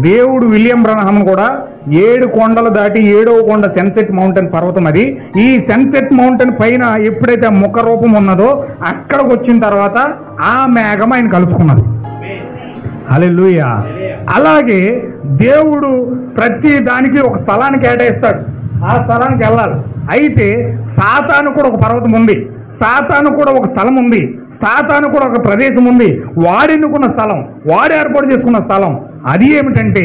దేవుడు విలియం బ్రహ్మం కూడా 7 కొండలు దాటి 7వ కొండ సన్సెట్ మౌంటైన్ పర్వతం అది. ఈ సన్సెట్ మౌంటైన్ పైన ఎప్పుడైతే ముఖ రూపం ఉన్నదో అక్కడికి వచ్చిన తర్వాత ఆ మేఘం ఆయన కలుసుకున్నది. హల్లెలూయా. అలాగే దేవుడు ప్రతి దానికి ఒక స్థలాన్ని కేటాయిస్తాడు, ఆ స్థలానికి వెళ్ళాలి. అయితే సాతాను కూడా ఒక పర్వతం ఉంది, సాతాను కూడా ఒక స్థలం ఉంది, సాతాను కూడా ఒక ప్రదేశం ఉంది. వాడు ఎన్నుకున్న స్థలం, వాడు ఏర్పాటు చేసుకున్న స్థలం అది ఏమిటంటే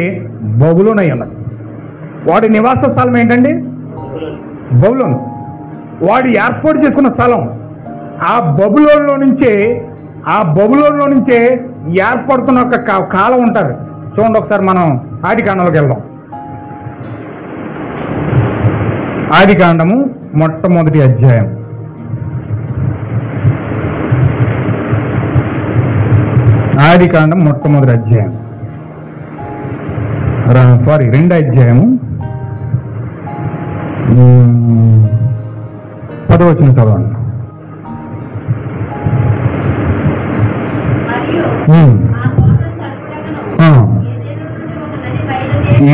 బబులోను అయి ఉన్నది. వాడి నివాస స్థలం ఏంటండి? బబులోను. వాడు ఏర్పాటు చేసుకున్న స్థలం. ఆ బబులోనులో నుంచే ఏర్పడుతున్న ఒక కాలం ఉంటుంది. చూడండి ఒకసారి మనం ఆదికాండంలోకి వెళ్దాం. ఆదికాండము మొట్టమొదటి అధ్యాయం. ఆదికాండం మొట్టమొదటి అధ్యాయం, రెండో అధ్యాయము 10వ వచనం చదవండి.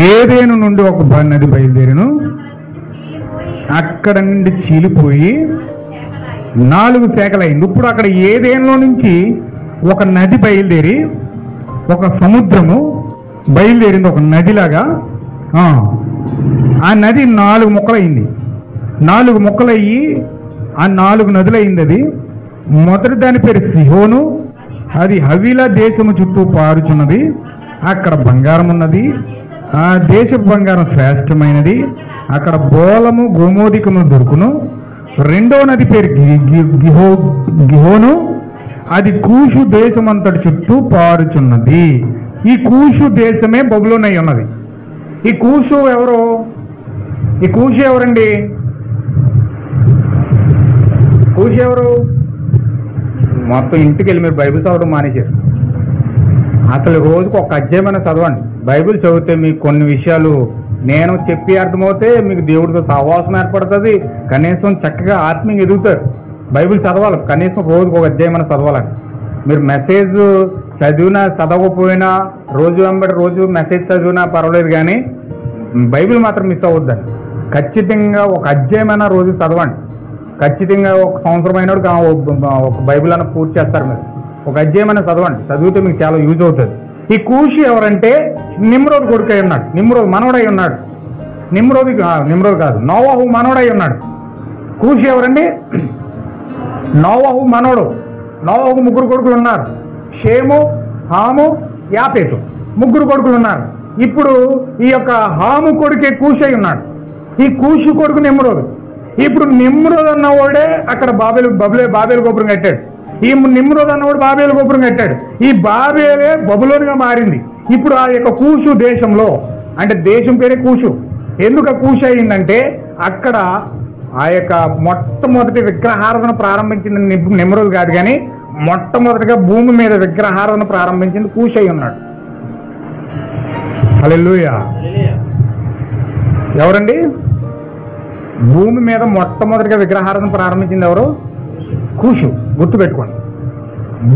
ఏదేను నుండి ఒక నది బయలుదేరిను, అక్కడ నుండి చీలిపోయి 4 శాఖలైంది. ఇప్పుడు అక్కడ ఏదేనులో నుంచి ఒక నది బయలుదేరి, ఒక సముద్రము బయలుదేరింది, ఒక నదిలాగా. ఆ నది 4 ముక్కలైంది. 4 ముక్కలయ్యి ఆ 4 నదులైంది. అది మొదటి దాని పేరు సిహోను. అది హవీలా దేశము చుట్టూ పారుచున్నది. అక్కడ బంగారం ఉన్నది. ఆ దేశపు బంగారం శ్రేష్టమైనది. అక్కడ బోలము గోమోదికము దొరుకును. రెండో నది పేరు గిహోను. అది కూషు దేశమంతటి చుట్టూ పారుచున్నది. ఈ కూషు దేశమే బబులోను అయి ఉన్నది. ఈ కూషు ఎవరు? ఈ కూషు ఎవరండి? కూషు ఎవరు? మొత్తం ఇంటికి వెళ్ళి మీరు బైబిల్ చదవడం మానేశారు. అసలు రోజుకు ఒక అధ్యాయమైన చదవండి. బైబిల్ చదివితే మీకు కొన్ని విషయాలు నేను చెప్పి అర్థమవుతే మీకు దేవుడితో సహవాసం ఏర్పడుతుంది. కనీసం చక్కగా ఆత్మీయంగా ఎదుగుతారు. బైబిల్ చదవాలి, కనీసం రోజుకు ఒక అధ్యాయమైన చదవాలని. మీరు మెసేజ్ చదివినా చదవకపోయినా రోజు వెంబడి రోజు మెసేజ్ చదివినా పర్వాలేదు, కానీ బైబిల్ మాత్రం మిస్ అవ్వద్దండి. ఖచ్చితంగా ఒక అధ్యాయమైన రోజు చదవండి. ఖచ్చితంగా ఒక సంవత్సరం అయినాడు ఒక బైబిల్ అన్న పూర్తి చేస్తారు. మీరు ఒక అధ్యాయమైన చదవండి, చదివితే మీకు చాలా యూజ్ అవుతుంది. ఈ కూషి ఎవరంటే నిమ్రోద్ కొడుకై ఉన్నాడు, నిమ్రోద్ మనవడై ఉన్నాడు. నిమ్రోద్ కాదు, నోవాహు మనవడై ఉన్నాడు. కూషి ఎవరండి? నోవాహు మనవడు. నోవాహు 3 కొడుకులు ఉన్నారు, షేము, హాము, యాపేతు. 3 కొడుకులు ఉన్నారు. ఇప్పుడు ఈ యొక్క హాము కొడుకే కూషై ఉన్నాడు. ఈ కూషు కొడుకు నిమ్రోద్. ఇప్పుడు నిమ్రోద్ అన్నవాడే అక్కడ బాబేలు గోపురం కట్టాడు. ఈ నిమ్రోద్ అన్నవాడు బాబేలు గోపురం కట్టాడు. ఈ బాబేలే బబులోనుగా మారింది. ఇప్పుడు ఆ యొక్క కూషు దేశంలో, అంటే దేశం పేరే కూషు. ఎందుకు కూషు అయిందంటే అక్కడ ఆ యొక్క మొట్టమొదటి విగ్రహారాధన ప్రారంభించిన నిమ్రోద్ కాదు, కానీ మొట్టమొదటిగా భూమి మీద విగ్రహారాధన ప్రారంభించింది కూషు అయి ఉన్నాడు. హల్లెలూయా. ఎవరండి? భూమి మీద మొట్టమొదటిగా విగ్రహారాధన ప్రారంభించింది ఎవరు? కూషు. గుర్తుపెట్టుకోండి,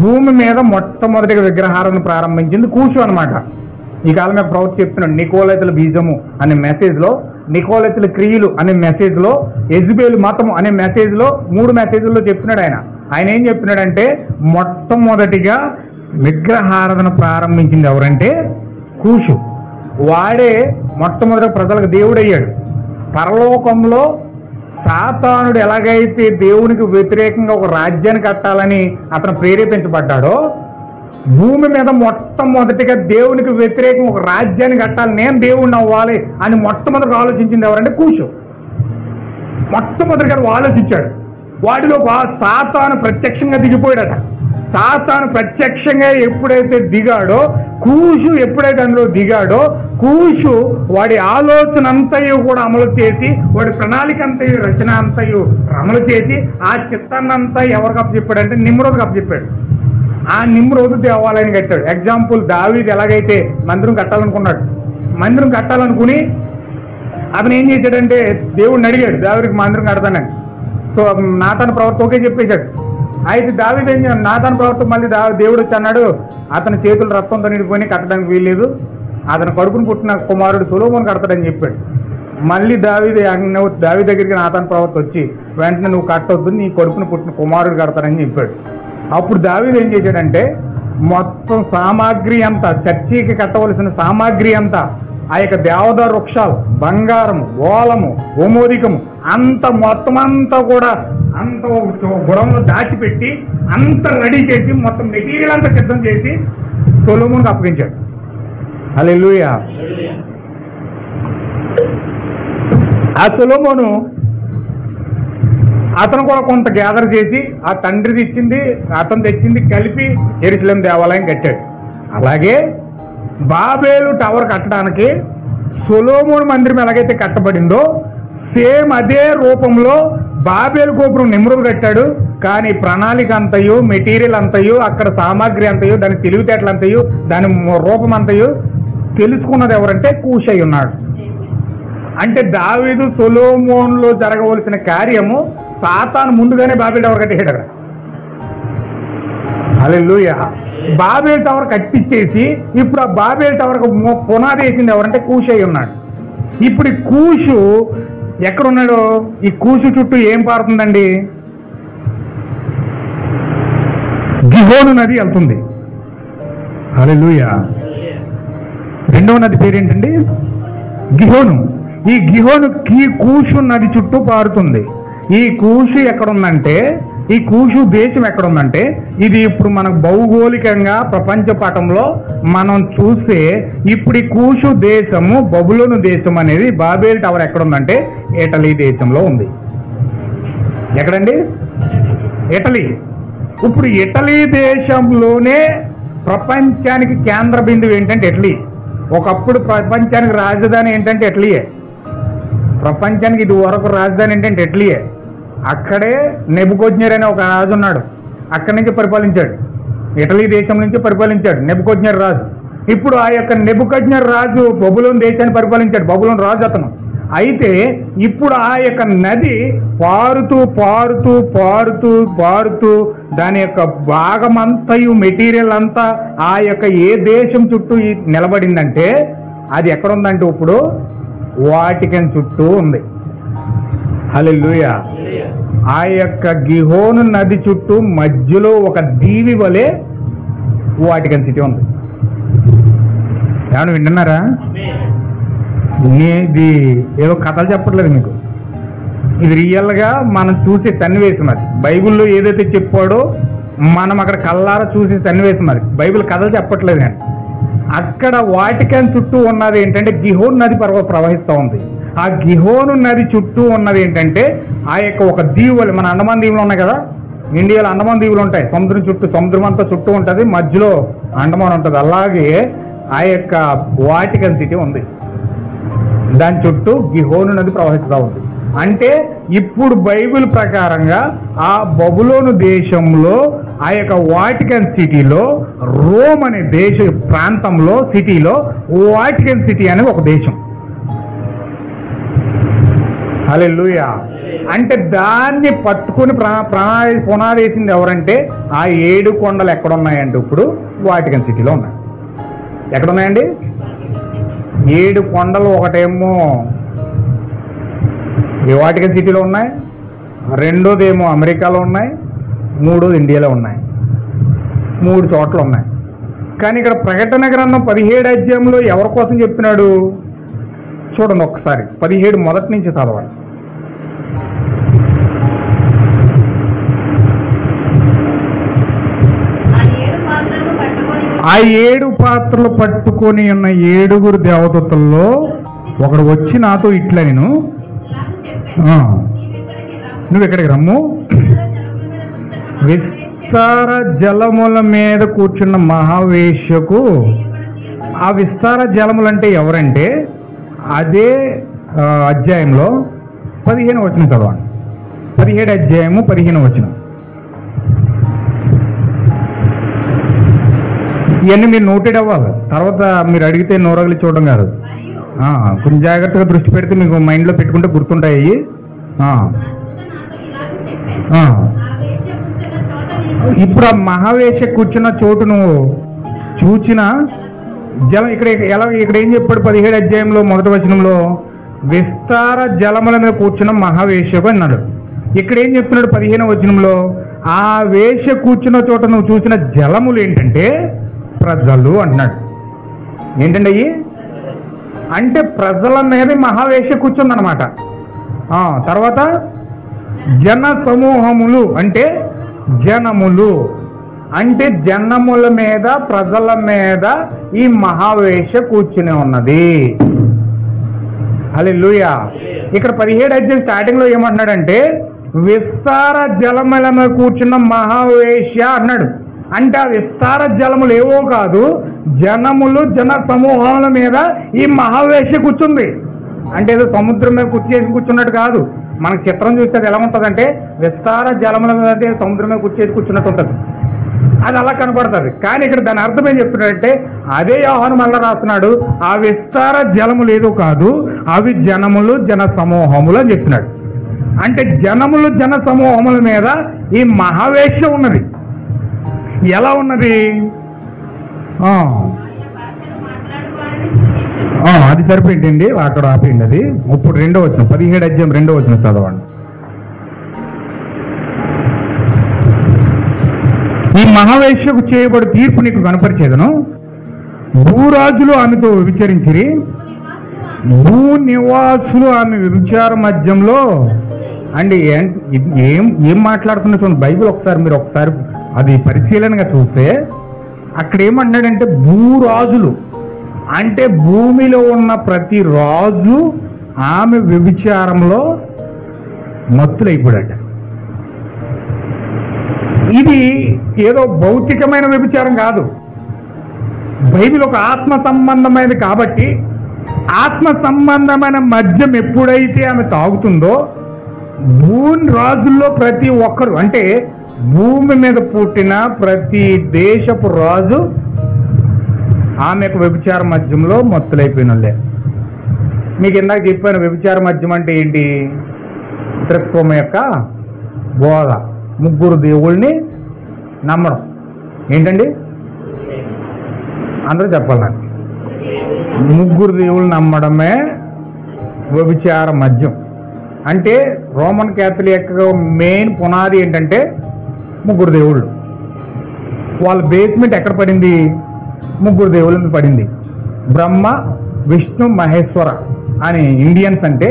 భూమి మీద మొట్టమొదటిగా విగ్రహారాధన ప్రారంభించింది కూషు అనమాట. ఈ కాలం మీద ప్రవక్త చెప్తున్నాడు, నికోలైతుల బీజము అనే మెసేజ్లో, నికోలైతుల క్రియలు అనే మెసేజ్లో, యెజబెలు మతము అనే మెసేజ్లో, 3 మెసేజ్లో చెప్తున్నాడు ఆయన ఏం చెప్తున్నాడంటే మొట్టమొదటిగా విగ్రహారాధన ప్రారంభించింది ఎవరంటే కూషు. వాడే మొట్టమొదటి ప్రజలకు దేవుడు అయ్యాడు. పరలోకంలో సాతానుడు ఎలాగైతే దేవునికి వ్యతిరేకంగా ఒక రాజ్యాన్ని కట్టాలని అతను ప్రేరేపించబడ్డాడో, భూమి మీద మొట్టమొదటిగా దేవునికి వ్యతిరేకంగా ఒక రాజ్యాన్ని కట్టాలి, నేను దేవుడిని అవ్వాలి అని మొట్టమొదటిగా ఆలోచించింది ఎవరంటే కూషు. మొట్టమొదటిగా ఆలోచించాడు. వాటిలో సాతాను ప్రత్యక్షంగా దిగిపోయాడట. సాతాను ప్రత్యక్షంగా ఎప్పుడైతే దిగాడో, కూషు ఎప్పుడైతే అందులో దిగాడో, కూషు వాడి ఆలోచన అంతయు కూడా అమలు చేసి, వాడి ప్రణాళిక అంతయు, రచన అంతయు అమలు చేసి, ఆ చిత్తాన్ని అంతా ఎవరికి అప్పచెప్పాడంటే నిమ్రోదుకి అప్పచెప్పాడు. ఆ నిమ్రోదు దేవాలయాన్ని కట్టాడు. ఎగ్జాంపుల్, దావీదు ఎలాగైతే మందిరం కట్టాలనుకున్నాడు, మందిరం కట్టాలనుకుని అతను ఏం చేశాడంటే దేవుడిని అడిగాడు, దావీదుకి మందిరం కడతానని. సో నాతాను ప్రవర్త ఓకే చెప్పేశాడు. అయితే దావీదు ఏం చేయాలి, నాతాను ప్రవర్త మళ్ళీ దేవుడు వచ్చి అన్నాడు, అతని చేతులు రక్తంతో నిండిపోయి కట్టడానికి వీల్లేదు, అతని కడుపును పుట్టిన కుమారుడు సొలొమోను కడతాడని చెప్పాడు. మళ్ళీ దావీదు దగ్గరికి నాతాను ప్రవక్త వచ్చి వెంటనే నువ్వు కట్టొద్దు, నీ కడుపును పుట్టిన కుమారుడు కడతాడని చెప్పాడు. అప్పుడు దావీదు ఏం చేశాడంటే మొత్తం సామాగ్రి అంతా, చర్చికి కట్టవలసిన సామాగ్రి అంతా, ఆ యొక్క దేవదారు వృక్షాలు, బంగారము, ఓలము, గోమోదికము అంత మొత్తం అంతా కూడా అంత గుడంలో దాచిపెట్టి అంత రెడీ చేసి మొత్తం మెటీరియల్ అంతా సిద్ధం చేసి సొలొమోనుకు అప్పగించాడు. హల్లెలూయా. ఆ సొలొమోను అతను కూడా కొంత గ్యాదర్ చేసి ఆ తండ్రిది ఇచ్చింది అతను తెచ్చింది కలిపి యెరూషలేము దేవాలయం కట్టాడు. అలాగే బాబేలు టవర్ కట్టడానికి సొలొమోను మందిరం ఎలాగైతే కట్టబడిందో సేమ్ అదే రూపంలో బాబేలు గోపురం నిమ్రోదు కట్టాడు. కానీ ప్రణాళిక అంతయు, మెటీరియల్ అంతయు, అక్కడ సామాగ్రి అంతయు, దాని తెలివితేటలు అంతయు, దాని రూపం అంతయు తెలుసుకున్నది ఎవరంటే కూషై ఉన్నాడు. అంటే దావీదు సొలొమోనులో జరగవలసిన కార్యము సాతాను ముందుగానే బాబేలు టవర్ కట్టేసాడు అక్కడ. హల్లెలూయా. బాబేలు టవర్ కట్టించేసి ఇప్పుడు ఆ బాబేలు టవర్ పునాది వేసింది ఎవరంటే కూషై ఉన్నాడు. ఇప్పుడు ఈ కూషు ఎక్కడున్నాడు? ఈ కూషు చుట్టూ ఏం పారుతుందండి? గిహోను నది వెళ్తుంది. హల్లెలూయా. రెండవ నది పేరేంటండి? గిహోను. ఈ గిహోను కూషు నది చుట్టూ పారుతుంది. ఈ కూషు ఎక్కడుందంటే, ఈ కూషు దేశం ఎక్కడుందంటే, ఇది ఇప్పుడు మనకు భౌగోళికంగా ప్రపంచ పటంలో మనం చూస్తే ఇప్పుడు ఈ కూషు దేశము, బబులోను దేశం అనేది బాబేల్ టవర్ ఎక్కడుందంటే ఇటలీ దేశంలో ఉంది. ఎక్కడండి? ఇటలీ. ఇప్పుడు ఇటలీ దేశంలోనే ప్రపంచానికి కేంద్ర బిందువు ఏంటంటే ఇటలీ. ఒకప్పుడు ప్రపంచానికి రాజధాని ఏంటంటే ఇటలీయే. ప్రపంచానికి ఇది వరకు రాజధాని ఏంటంటే ఇటలీయే. అక్కడే నెబుకద్నెజర్ అనే ఒక రాజు ఉన్నాడు, అక్కడి నుంచి పరిపాలించాడు. ఇటలీ దేశం నుంచి పరిపాలించాడు నెబుకద్నెజర్ రాజు. ఇప్పుడు ఆ యొక్క నెబుకద్నెజర్ రాజు బబులోను దేశాన్ని పరిపాలించాడు. బబులోను రాజు అతను. అయితే ఇప్పుడు ఆ యొక్క నది పారుతూ పారుతూ పారుతూ పారుతూ దాని యొక్క భాగమంతయు, మెటీరియల్ అంతా ఆ యొక్క ఏ దేశం చుట్టూ నిలబడిందంటే అది ఎక్కడుందంటే ఇప్పుడు వాటికన్ చుట్టూ ఉంది. హల్లెలూయా. ఆ యొక్క గిహోను నది చుట్టూ మధ్యలో ఒక దీవి వలె వాటికన్ సిటీ ఉంది. ఏమన్నా వింటున్నారా? ఇది ఏదో కథలు చెప్పట్లేదు మీకు, ఇది రియల్గా మనం చూసే సన్నివేశం. అది బైబిల్లో ఏదైతే చెప్పాడో మనం అక్కడ కళ్ళారా చూసే సన్నివేశం. అది బైబిల్ కథలు చెప్పట్లేదు. కానీ అక్కడ వాటికన్ చుట్టూ ఉన్నది ఏంటంటే గిహోను నది ప్రవహిస్తూ ఉంది. ఆ గిహోను నది చుట్టూ ఉన్నది ఏంటంటే ఆ యొక్క ఒక దీవులు, మన అండమాన్ దీవులు ఉన్నాయి కదా, ఇండియాలో అండమాన్ దీవులు ఉంటాయి. సముద్రం చుట్టూ, సముద్రం అంతా చుట్టూ ఉంటుంది, మధ్యలో అండమాన్ ఉంటుంది. అలాగే ఆ యొక్క వాటికన్ సిటీ ఉంది, దాని చుట్టూ గిహోను నది ప్రవహిస్తూ ఉంది. అంటే ఇప్పుడు బైబిల్ ప్రకారంగా ఆ బబులోను దేశంలో ఆ యొక్క వాటికన్ సిటీలో, రోమ్ అనే దేశ ప్రాంతంలో, సిటీలో వాటికన్ సిటీ అనేది ఒక దేశం. హల్లెలూయా. అంటే దాన్ని పట్టుకుని పునాది వేసింది ఎవరంటే ఆ 7 కొండలు ఎక్కడున్నాయంటే ఇప్పుడు వాటికన్ సిటీలో ఉన్నాయి. ఎక్కడున్నాయండి? 7 కొండలు. ఒకటేమో వాటికన్ సిటీలో ఉన్నాయి, రెండోదేమో అమెరికాలో ఉన్నాయి, మూడోది ఇండియాలో ఉన్నాయి. 3 చోట్ల ఉన్నాయి. కానీ ఇక్కడ ప్రకటన గ్రంథం 17 అధ్యాయంలో ఎవరి కోసం చెప్తున్నాడు చూడండి ఒక్కసారి. 17 మొదటి నుంచి చదవండి. ఆ 7 పాత్రలు పట్టుకొని ఉన్న 7 దేవదూతల్లో ఒకడు వచ్చి నాతో ఇట్లా, నేను నువ్వు ఎక్కడికి రమ్ము, విస్తార జలముల మీద కూర్చున్న మహావేశ్యకు. ఆ విస్తార జలములు అంటే ఎవరంటే అదే అధ్యాయంలో 15 వచనం చదవండి. 17 అధ్యాయము 15 వచనం. ఇవన్నీ మీరు నోటెడ్ అవ్వాలి, తర్వాత మీరు అడిగితే నోరగలి చూడడం కాదు. కొంచెం జాగ్రత్తగా దృష్టి పెడితే మీకు మైండ్లో పెట్టుకుంటే గుర్తుంటాయి. ఇప్పుడు ఆ మహావేశ కూర్చున్న చోటు నువ్వు చూచినా జలం ఇక్కడ ఏం చెప్పాడు 17 అధ్యాయంలో మొదటి వచనంలో విస్తార జలముల మీద కూర్చున్న మహావేశ్యకు అన్నాడు. ఇక్కడ ఏం చెప్తున్నాడు 15వ వచనంలో ఆ వేశ్య కూర్చున్న చోట నువ్వు చూసిన జలములు ఏంటంటే ప్రజలు అంటున్నాడు. ఏంటండి అయ్యి అంటే ప్రజల మీద మహావేశ్య కూర్చుందనమాట. తర్వాత జన సమూహములు అంటే జనములు అంటే జనముల మీద ప్రజల మీద ఈ మహావేశ్య కూర్చుని ఉన్నది. హల్లెలూయా. ఇక్కడ 17 అధ్యాయం స్టార్టింగ్ లో ఏమంటున్నాడంటే విస్తార జలముల మీద కూర్చున్న మహావేశ్య అన్నాడు. అంటే ఆ విస్తార జలములు ఏవో కాదు, జనములు జన సమూహాల మీద ఈ మహావేశ్య కూర్చుంది. అంటే ఏదో సముద్రం మీద కూర్చున్నట్టు కాదు. మనకు చిత్రం చూస్తే అది ఎలా ఉంటుందంటే విస్తార జలముల మీద సముద్రం మీద కూర్చున్నట్టు ఉంటుంది, అది అలా కనపడుతుంది. కానీ ఇక్కడ దాని అర్థం ఏం చెప్తున్నాడంటే అదే యోహాను మళ్ళా రాస్తున్నాడు, ఆ విస్తార జలములు ఏదో కాదు, అవి జనములు జన సమూహములు అని చెప్తున్నాడు. అంటే జనములు జన సమూహముల మీద ఈ మహావేశ్య ఉన్నది. ఎలా ఉన్నది? అది సరిపోయిందండి, అక్కడ ఆపేయండి. అది ఇప్పుడు 2వ వచనం 17 అధ్యాయం 2వ వచనం చదవండి. ఈ మహావేశ్యకు చేయబడి తీర్పు నీకు కనపరిచేదను. భూరాజులు ఆమెతో విచారించిరి, భూ నివాసులు ఆమె వ్యభిచార మధ్యంలో. అండి ఏం మాట్లాడుతున్నా చూడండి, బైబిల్ మీరు ఒకసారి అది పరిశీలనగా చూస్తే అక్కడ ఏమంటున్నాడంటే భూరాజులు అంటే భూమిలో ఉన్న ప్రతి రాజు ఆమె వ్యభిచారంలో మత్తులైపోయాడు. ఇది ఏదో భౌతికమైన వ్యభిచారం కాదు, బైబిల్ ఒక ఆత్మ సంబంధమైనది. కాబట్టి ఆత్మ సంబంధమైన మద్యం ఎప్పుడైతే ఆమె తాగుతుందో భూమి రాజుల్లో ప్రతి ఒక్కరు అంటే భూమి మీద పుట్టిన ప్రతి దేశపు రాజు ఆమెకు వ్యభిచార మద్యంలో మత్తులైపోయినలే. మీకు ఇందాక చెప్పాను వ్యభిచార మద్యం అంటే ఏంటి? త్రిత్వం యొక్క బోధ, ముగ్గురు దేవుళ్ళని నమ్మడం. ఏంటండి అందరూ చెప్పాలి నాకు, ముగ్గురు దేవుళ్ళు నమ్మడమే వ్యభిచార మద్యం. అంటే రోమన్ క్యాథలిక్ మెయిన్ పునాది ఏంటంటే ముగ్గురు దేవుళ్ళు. వాళ్ళ బేస్మెంట్ ఎక్కడ పడింది? ముగ్గురు దేవుళ్ళ మీద పడింది. బ్రహ్మ విష్ణు మహేశ్వర అని ఇండియన్స్ అంటే,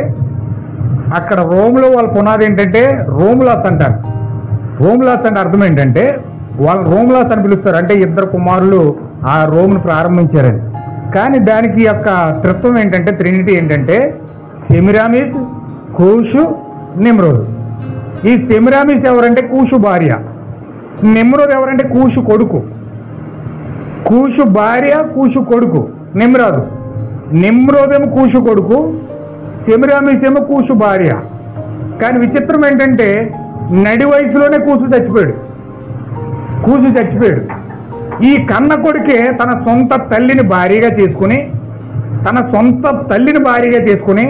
అక్కడ రోమ్లో వాళ్ళ పునాది ఏంటంటే రోములాస్ అంటారు. రోములాస్ అంటే అర్థం ఏంటంటే వాళ్ళు రోములాస్ అని పిలుస్తారు, అంటే ఇద్దరు కుమారులు ఆ రోమ్ను ప్రారంభించారని. కానీ దానికి యొక్క త్రిత్వం ఏంటంటే ట్రినిటీ ఏంటంటే సెమిరామిస్, కూషు, నిమ్రోద్. ఈ సెమిరామిస్ ఎవరంటే కూషు భార్య, నిమ్రోద్ ఎవరంటే కూషు కొడుకు. కూషు భార్య కూషు కొడుకు నిమ్రాదు. నిమ్రోదేమో కూషు కొడుకు, సెమిరామిస్ ఏమో కూషు భార్య. కానీ విచిత్రం ఏంటంటే నడి వయసులోనే కూసు చచ్చిపోయాడు. ఈ కన్న కొడుకే తన సొంత తల్లిని భార్యగా చేసుకుని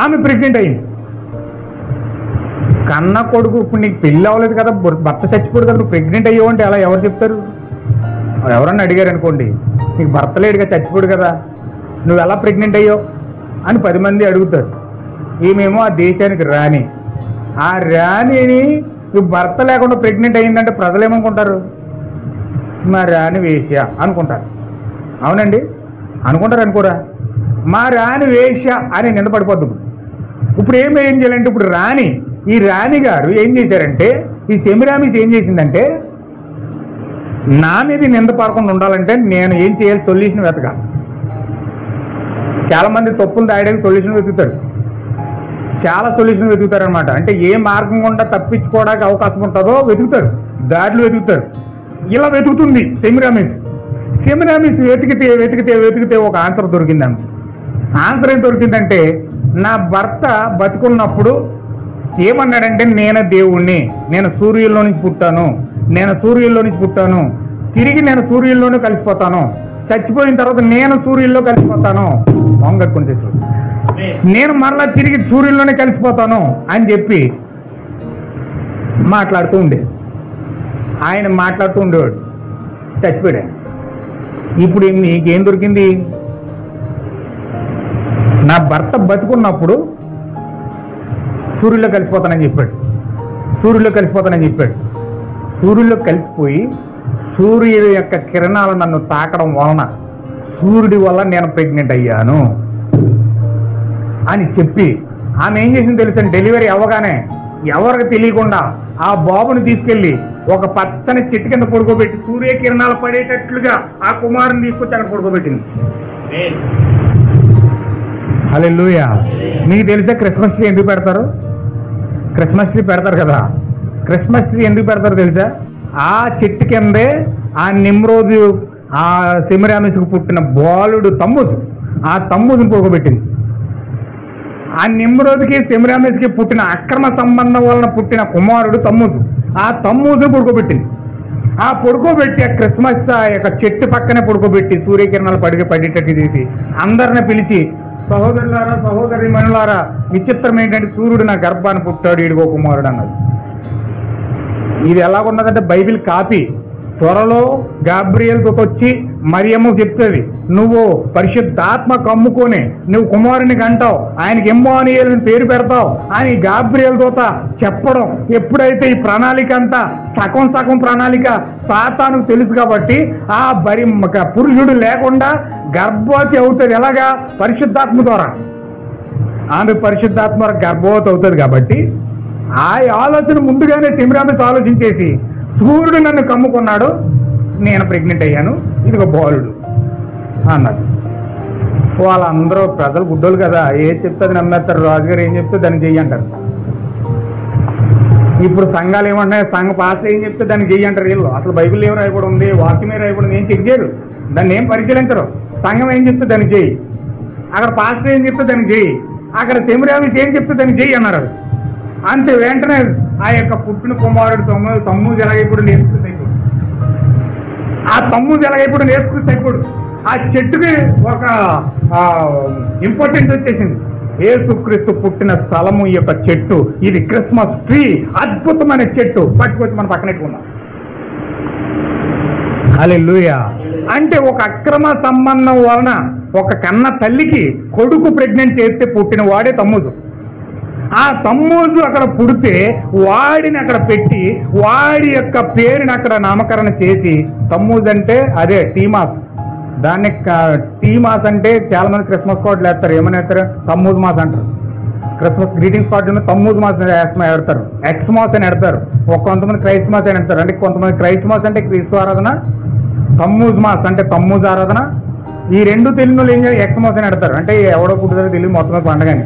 ఆమె ప్రెగ్నెంట్ అయింది. కన్న కొడుకు ఇప్పుడు నీకు పెళ్ళి అవ్వలేదు కదా, భర్త చచ్చిపోడు కదా, నువ్వు ప్రెగ్నెంట్ అయ్యావు అంటే అలా ఎవరు చెప్తారు? ఎవరన్నా అడిగారు అనుకోండి, నీకు భర్త లేడుగా, చచ్చిపోడు కదా, నువ్వు ఎలా ప్రెగ్నెంట్ అయ్యావు అని 10 మంది అడుగుతారు. ఈమెమో ఆ దేశానికి రాణి. ఆ రాణిని నువ్వు భర్త లేకుండా ప్రెగ్నెంట్ అయ్యిందంటే ప్రజలు ఏమనుకుంటారు? మా రాణి వేశ్య అనుకుంటారు. అవునండి, అనుకుంటారు అనుకోరా? మా రాణి వేశ్య అని నిందపడిపోద్దు. ఇప్పుడు ఏం చేయాలంటే ఇప్పుడు ఈ రాణి గారు ఏం చేశారంటే, ఈ సెమిరామిస్ ఏం చేసిందంటే నా మీద నింద పడకుండా ఉండాలంటే నేను ఏం చేయాలి? సొల్యూషన్ వెతకాలి. చాలా మంది తప్పులు దాయడానికి సొల్యూషన్ వెతుకుతారు, చాలా సొల్యూషన్ వెతుకుతారు అనమాట. అంటే ఏ మార్గం గుండా తప్పించుకోవడానికి అవకాశం ఉంటుందో వెతుకుతారు, దాడులు వెతుకుతారు. ఇలా వెతుకుతుంది సెమిరామిస్. వెతికితే ఒక ఆన్సర్ దొరికింది. ఆన్సర్ ఏం దొరికిందంటే నా భర్త బతుకున్నప్పుడు ఏమన్నాడంటే నేను దేవుణ్ణి, నేను సూర్యుల్లో నుంచి పుట్టాను, తిరిగి నేను సూర్యుల్లోనే కలిసిపోతాను, చచ్చిపోయిన తర్వాత నేను సూర్యుల్లో కలిసిపోతాను, మొంగట్టుకుంటే నేను మరలా తిరిగి సూర్యుల్లోనే కలిసిపోతాను అని చెప్పి మాట్లాడుతూ ఉండేవాడు. చచ్చిపోయాడు. ఇప్పుడు నీకేం దొరికింది? నా భర్త బతుకున్నప్పుడు సూర్యుల్లో కలిసిపోతానని చెప్పాడు. సూర్యుల్లో కలిసిపోయి సూర్యుడి యొక్క కిరణాలు నన్ను తాకడం వలన సూర్యుడి వల్ల నేను ప్రెగ్నెంట్ అయ్యాను అని చెప్పి ఆమె ఏం చేసింది తెలుసా? డెలివరీ అవ్వగానే ఎవరికి తెలియకుండా ఆ బాబుని తీసుకెళ్లి ఒక పచ్చని చెట్టు కింద పడుకోబెట్టి సూర్యకిరణాలు పడేటట్లుగా ఆ కుమారుని తీసుకొచ్చి అక్కడ పడుకోబెట్టింది. హల్లెలూయా. మీకు తెలుసా క్రిస్మస్ ట్రీ ఎందుకు పెడతారు? క్రిస్మస్ ట్రీ పెడతారు కదా. క్రిస్మస్ ట్రీ ఎందుకు పెడతారు తెలుసా? ఆ చెట్టు కిందే ఆ నిమ్రోజు ఆ సెమిరామిస్కు పుట్టిన బాలుడు తమ్ముజు, ఆ తమ్ముజుని పడుకోబెట్టింది. ఆ నిమ్రోజుకి సెమిరామిస్కి పుట్టిన అక్రమ సంబంధం వలన పుట్టిన కుమారుడు తమ్ముజు, ఆ తమ్ముజుని పడుకోబెట్టింది. ఆ పడుకోబెట్టి ఆ క్రిస్మస్ ఆ యొక్క చెట్టు పక్కనే పడుకోబెట్టి సూర్యకిరణాలు పడేటట్టు చేసి అందరిని పిలిచి, సహోదరులారా సహోదరి మనులారా, విచిత్రం ఏంటంటే సూర్యుడు నా గర్భాన్ని పుట్టాడు, ఈడుగో కుమారుడు అన్నది. ఇది ఎలాగున్నదంటే బైబిల్ కాపీ. త్వరలో గాబ్రియల్తో వచ్చి మరియమ్మ చెప్తుంది, నువ్వు పరిశుద్ధాత్మ కమ్ముకొని నువ్వు కుమారుని కంటావు, ఆయనకి ఇమ్మానుయేలు అని పేరు పెడతావు అని గాబ్రియల్ దూత చెప్పడం. ఎప్పుడైతే ఈ ప్రణాళిక అంతా సగం ప్రణాళిక సాతానుకు తెలుసు కాబట్టి ఆ పురుషుడు లేకుండా గర్భవతి అవుతుంది. ఎలాగా? పరిశుద్ధాత్మ ద్వారా. ఆమె పరిశుద్ధాత్మ గర్భవతి అవుతుంది కాబట్టి ఆ ఆలోచన ముందుగానే సెమిరామిస్ ఆలోచించేసి సూర్యుడు నన్ను కమ్ముకున్నాడు, నేను ప్రెగ్నెంట్ అయ్యాను, ఇదిగో బాలుడు అన్నది. వాళ్ళందరూ ప్రజలు గుడ్డోలు కదా, ఏది చెప్తే అది నమ్మేస్తారు. రాజుగారు ఏం చెప్తే దాన్ని చెయ్యి అంటారు. ఇప్పుడు సంఘాలు ఏమంటున్నాయి, సంఘ పాస్టర్ ఏం చెప్తే దాన్ని చెయ్యి అంటారు. వీళ్ళు అసలు బైబిల్ ఏం రాయబడి ఉంది, వాక్యమే రాయబడి ఉంది, ఏం చెక్ చేయరు, దాన్ని ఏం పరిశీలించరు. సంఘం ఏం చెప్తే దాన్ని చెయ్యి, అక్కడ పాస్టర్ ఏం చెప్తే దాన్ని చెయ్యి, అక్కడ సెమిరామిస్ ఏం చెప్తే దాన్ని చెయ్యి అన్నారు. అంతే. వెంటనే ఆ యొక్క పుట్టిన కుమారుడు తమ్ముడు ఎలాగైపోడు నేర్చుకుని అయిపోడు, ఆ తమ్ముడు ఎలాగైపోడు నేర్చుకుని అయిపోడు. ఆ చెట్టుకి ఒక ఇంపార్టెన్స్ వచ్చేసింది. యేసుక్రీస్తు పుట్టిన స్థలము ఈ యొక్క చెట్టు, ఇది క్రిస్మస్ ట్రీ, అద్భుతమైన చెట్టు, పట్టుకొచ్చి మనం పక్కనెట్టుకున్నాం. హల్లెలూయా. అంటే ఒక అక్రమ సంబంధం వలన ఒక కన్న తల్లికి కొడుకు ప్రెగ్నెంట్ చేస్తే పుట్టిన వాడే తమ్ముడు. ఆ తమ్ముజు అక్కడ పుడితే వాడిని అక్కడ పెట్టి వాడి యొక్క పేరుని అక్కడ నామకరణ చేసి, తమ్ముజు అంటే అదే టీమాస్. దాన్ని టీమాస్ అంటే చాలా మంది క్రిస్మస్ కార్డులు వేస్తారు. ఏమని వేస్తారు? తమ్ముజు మాస్ అంటారు. క్రిస్మస్ గ్రీటింగ్స్ కార్డు తమ్ముజు మాస్ ఎడతారు, ఎక్స్మాస్ అని ఎడతారు. కొంతమంది క్రైస్మాస్ అని ఎడతారు. అంటే కొంతమంది క్రైస్మాస్ అంటే క్రీస్తు ఆరాధన, తమ్ముజు మాస్ అంటే తమ్ముజు ఆరాధన. ఈ రెండు తెలియని ఏం చేయాలి? ఎక్స్మాస్ అని ఎడతారు. అంటే ఎవడో పుట్టుతారో తెలియదు, మొత్తం పండగని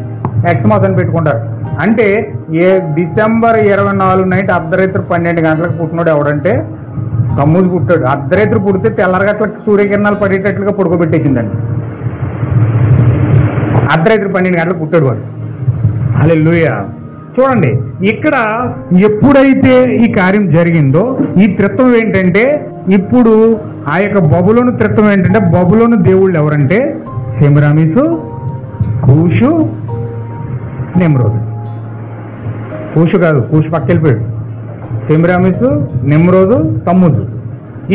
ఎక్స్మాస్ అని పెట్టుకుంటారు. అంటే డిసెంబర్ 24 నైట్ అర్ధరాత్రి 12 గంటలకు పుట్టినోడు ఎవడంటే తమ్ముడు పుట్టాడు. అర్ధరాత్రి పుడితే తెల్లరగట్లకు సూర్యకిరణాలు పడేటట్లుగా పడుకోబెట్టేసిందండి. అర్ధరాత్రి 12 గంటలకు పుట్టాడు వాడు. హల్లెలూయా. చూడండి, ఇక్కడ ఎప్పుడైతే ఈ కార్యం జరిగిందో ఈ త్రిత్వం ఏంటంటే, ఇప్పుడు ఆ యొక్క బబులోను త్రిత్వం ఏంటంటే, బబులోను దేవుళ్ళు ఎవరంటే సెమిరామిసు, కూషు, నిమ్రోదు. కూషు కాదు, కూషు పక్కెళ్ళిపోయాడు. సెమిరామిసు, నిమ్రోదు, తమ్ముజు,